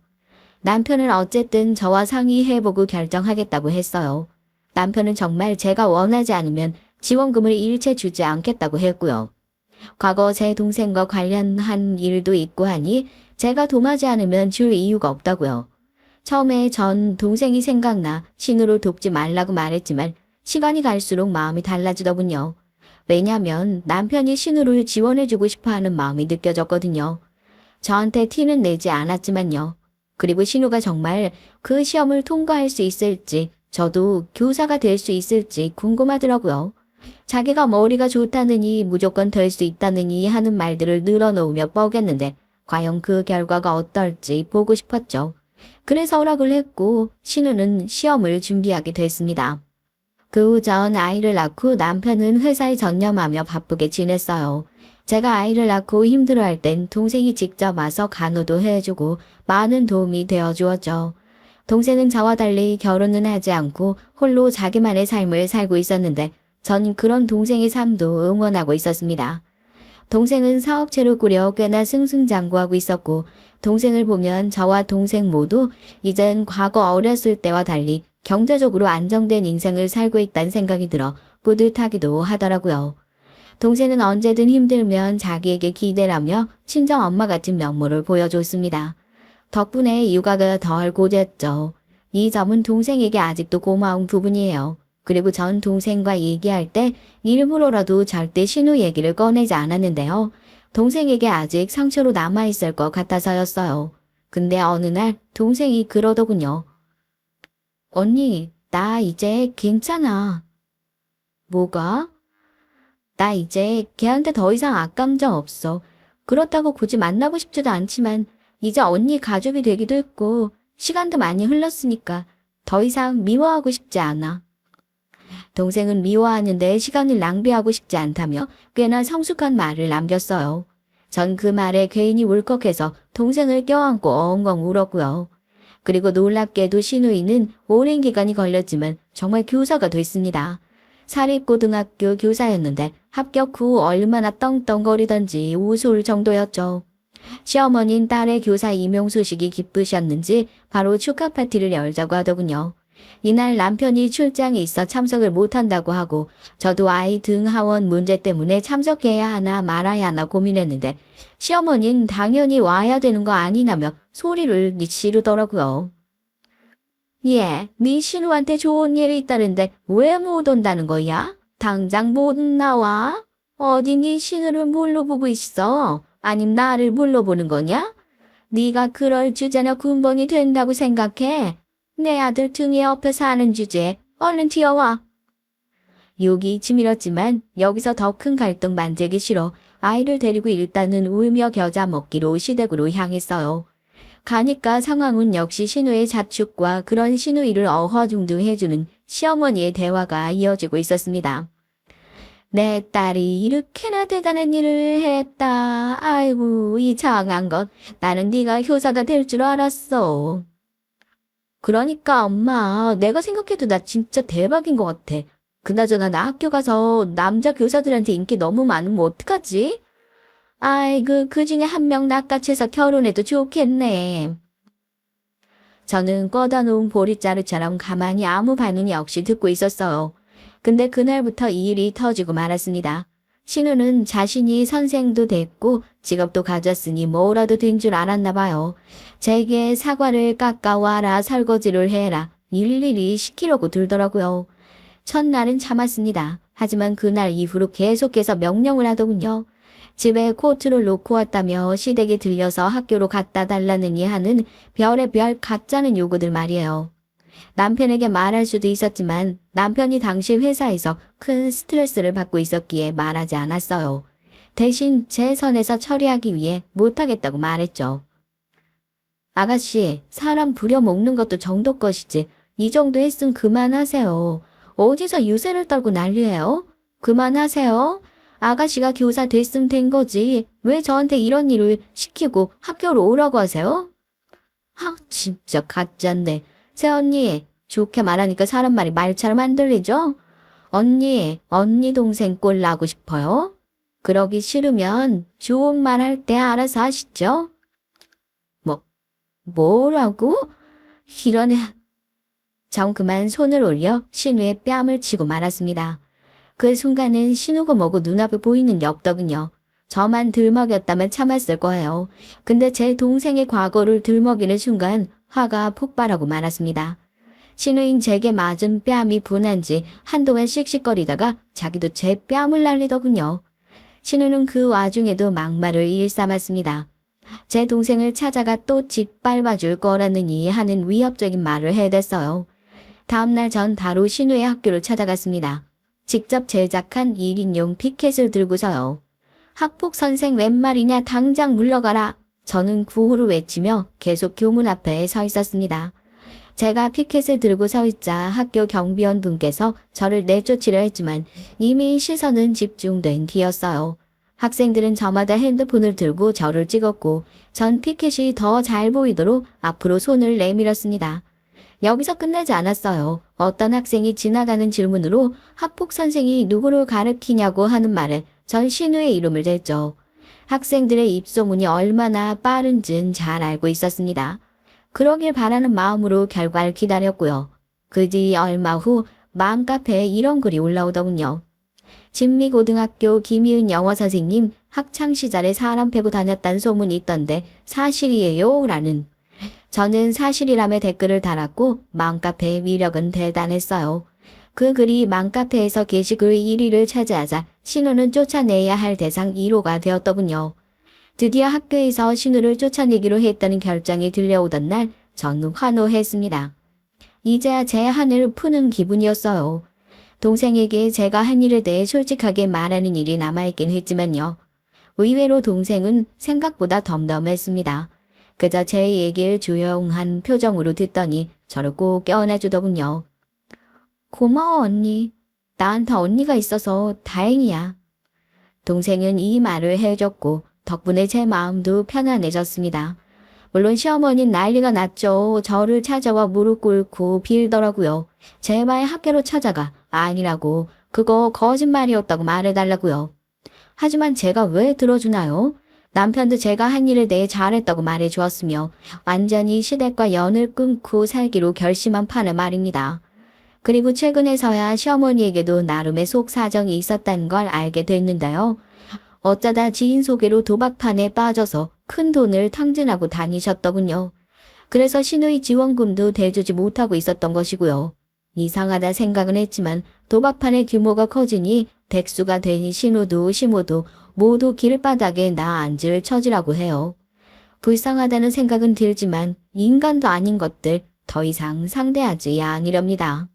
Speaker 1: 남편은 어쨌든 저와 상의해보고 결정하겠다고 했어요. 남편은 정말 제가 원하지 않으면 지원금을 일체 주지 않겠다고 했고요. 과거 제 동생과 관련한 일도 있고 하니 제가 도마지 않으면 줄 이유가 없다고요. 처음에 전 동생이 생각나 신우를 돕지 말라고 말했지만 시간이 갈수록 마음이 달라지더군요. 왜냐면 남편이 신우를 지원해주고 싶어하는 마음이 느껴졌거든요. 저한테 티는 내지 않았지만요. 그리고 신우가 정말 그 시험을 통과할 수 있을지 저도 교사가 될 수 있을지 궁금하더라고요. 자기가 머리가 좋다느니 무조건 될 수 있다느니 하는 말들을 늘어놓으며 뻐겼는데 과연 그 결과가 어떨지 보고 싶었죠. 그래서 허락을 했고 신우는 시험을 준비하게 됐습니다. 그 후 전 아이를 낳고 남편은 회사에 전념하며 바쁘게 지냈어요. 제가 아이를 낳고 힘들어할 땐 동생이 직접 와서 간호도 해주고 많은 도움이 되어주었죠. 동생은 저와 달리 결혼은 하지 않고 홀로 자기만의 삶을 살고 있었는데 전 그런 동생의 삶도 응원하고 있었습니다. 동생은 사업체를 꾸려 꽤나 승승장구하고 있었고 동생을 보면 저와 동생 모두 이젠 과거 어렸을 때와 달리 경제적으로 안정된 인생을 살고 있다는 생각이 들어 뿌듯하기도 하더라고요. 동생은 언제든 힘들면 자기에게 기대라며 친정 엄마 같은 면모를 보여줬습니다. 덕분에 육아가 덜 고됐죠. 이 점은 동생에게 아직도 고마운 부분이에요. 그리고 전 동생과 얘기할 때 일부러라도 절대 신우 얘기를 꺼내지 않았는데요. 동생에게 아직 상처로 남아있을 것 같아서였어요. 근데 어느 날 동생이 그러더군요. 언니, 나 이제 괜찮아. 뭐가? 나 이제 걔한테 더 이상 악감정 없어. 그렇다고 굳이 만나고 싶지도 않지만 이제 언니 가족이 되기도 했고 시간도 많이 흘렀으니까 더 이상 미워하고 싶지 않아. 동생은 미워하는데 시간을 낭비하고 싶지 않다며 꽤나 성숙한 말을 남겼어요. 전 그 말에 괜히 울컥해서 동생을 껴안고 엉엉 울었고요. 그리고 놀랍게도 신우이는 오랜 기간이 걸렸지만 정말 교사가 됐습니다. 사립고등학교 교사였는데 합격 후 얼마나 떵떵거리던지 우스울 정도였죠. 시어머니는 딸의 교사 임용 소식이 기쁘셨는지 바로 축하 파티를 열자고 하더군요. 이날 남편이 출장에 있어 참석을 못한다고 하고 저도 아이 등하원 문제 때문에 참석해야 하나 말아야 하나 고민했는데 시어머니는 당연히 와야 되는 거 아니냐며 소리를 지르더라고요. 예, 네 신우한테 좋은 일이 있다는데 왜 못 온다는 거야? 당장 못 나와? 어디 네 신우를 뭘로 보고 있어? 아님 나를 뭘로 보는 거냐? 네가 그럴 주제나 군번이 된다고 생각해? 내 아들 등에 업혀 사는 주제에 얼른 튀어와. 욕이 치밀었지만 여기서 더 큰 갈등 만들기 싫어 아이를 데리고 일단은 울며 겨자 먹기로 시댁으로 향했어요. 가니까 상황은 역시 신우의 자축과 그런 신우이를 어허중둥해주는 시어머니의 대화가 이어지고 있었습니다. 내 딸이 이렇게나 대단한 일을 했다. 아이고 이 장한 것. 나는 네가 효사가 될 줄 알았어. 그러니까 엄마 내가 생각해도 나 진짜 대박인 것 같아. 그나저나 나 학교 가서 남자 교사들한테 인기 너무 많으면 어떡하지? 아이고 그 중에 한 명 낚아채서 결혼해도 좋겠네. 저는 꺼다 놓은 보릿자루처럼 가만히 아무 반응이 없이 듣고 있었어요. 근데 그날부터 이 일이 터지고 말았습니다. 신우는 자신이 선생도 됐고 직업도 가졌으니 뭐라도 된 줄 알았나 봐요. 제게 사과를 깎아와라 설거지를 해라 일일이 시키려고 들더라고요. 첫날은 참았습니다. 하지만 그날 이후로 계속해서 명령을 하더군요. 집에 코트를 놓고 왔다며 시댁에 들려서 학교로 갖다 달라느니 하는 별의별 가짜는 요구들 말이에요. 남편에게 말할 수도 있었지만 남편이 당시 회사에서 큰 스트레스를 받고 있었기에 말하지 않았어요. 대신 제 선에서 처리하기 위해 못하겠다고 말했죠. 아가씨, 사람 부려먹는 것도 정도 것이지 이 정도 했으면 그만하세요. 어디서 유세를 떨고 난리예요? 그만하세요. 아가씨가 교사 됐으면 된 거지. 왜 저한테 이런 일을 시키고 학교로 오라고 하세요? 진짜 가짠데. 새언니, 좋게 말하니까 사람 말이 말처럼 안 들리죠? 언니 동생 꼴 나고 싶어요? 그러기 싫으면 좋은 말 할 때 알아서 하시죠? 뭐라고? 이런 애. 정 그만 손을 올려 신우의 뺨을 치고 말았습니다. 그 순간은 신우고 뭐고 눈앞에 보이는 게 없더군요. 저만 들먹였다면 참았을 거예요. 근데 제 동생의 과거를 들먹이는 순간 화가 폭발하고 말았습니다. 신우인 제게 맞은 뺨이 분한지 한동안 씩씩거리다가 자기도 제 뺨을 날리더군요. 신우는 그 와중에도 막말을 일삼았습니다. 제 동생을 찾아가 또 짓밟아줄 거라느니 하는 위협적인 말을 해댔어요. 다음날 전 바로 신우의 학교를 찾아갔습니다. 직접 제작한 1인용 피켓을 들고서요. 학폭 선생 웬 말이냐 당장 물러가라. 저는 구호를 외치며 계속 교문 앞에 서 있었습니다. 제가 피켓을 들고 서 있자 학교 경비원 분께서 저를 내쫓으려 했지만 이미 시선은 집중된 뒤였어요. 학생들은 저마다 핸드폰을 들고 저를 찍었고 전 피켓이 더 잘 보이도록 앞으로 손을 내밀었습니다. 여기서 끝나지 않았어요. 어떤 학생이 지나가는 질문으로 학폭 선생이 누구를 가르치냐고 하는 말에 전 신우의 이름을 댔죠. 학생들의 입소문이 얼마나 빠른지는 잘 알고 있었습니다. 그러길 바라는 마음으로 결과를 기다렸고요. 그 뒤 얼마 후 맘카페에 이런 글이 올라오더군요. 진미고등학교 김희은 영어 선생님 학창시절에 사람 패고 다녔다는 소문이 있던데 사실이에요? 라는. 저는 사실이라며 댓글을 달았고 맘카페의 위력은 대단했어요. 그 글이 맘카페에서 게시글 1위를 차지하자 신우는 쫓아내야 할 대상 1호가 되었더군요. 드디어 학교에서 신우를 쫓아내기로 했다는 결정이 들려오던 날 저는 환호했습니다. 이제야 제 한을 푸는 기분이었어요. 동생에게 제가 한 일에 대해 솔직하게 말하는 일이 남아있긴 했지만요. 의외로 동생은 생각보다 덤덤했습니다. 그저 제 얘기를 조용한 표정으로 듣더니 저를 꼭 껴안아주더군요. 고마워 언니. 나한테 언니가 있어서 다행이야. 동생은 이 말을 해줬고 덕분에 제 마음도 편안해졌습니다. 물론 시어머니는 난리가 났죠. 저를 찾아와 무릎 꿇고 빌더라고요. 제발 학교로 찾아가. 아니라고. 그거 거짓말이었다고 말해달라고요. 하지만 제가 왜 들어주나요? 남편도 제가 한 일에 대해 잘했다고 말해주었으며 완전히 시댁과 연을 끊고 살기로 결심한 판에 말입니다. 그리고 최근에서야 시어머니에게도 나름의 속사정이 있었다는 걸 알게 됐는데요. 어쩌다 지인 소개로 도박판에 빠져서 큰 돈을 탕진하고 다니셨더군요. 그래서 신우이 지원금도 대주지 못하고 있었던 것이고요. 이상하다 생각은 했지만 도박판의 규모가 커지니 백수가 되니 신우도 시모도 모두 길바닥에 나앉을 처지라고 해요. 불쌍하다는 생각은 들지만 인간도 아닌 것들 더 이상 상대하지 아니렵니다.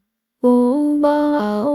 Speaker 1: 고마워.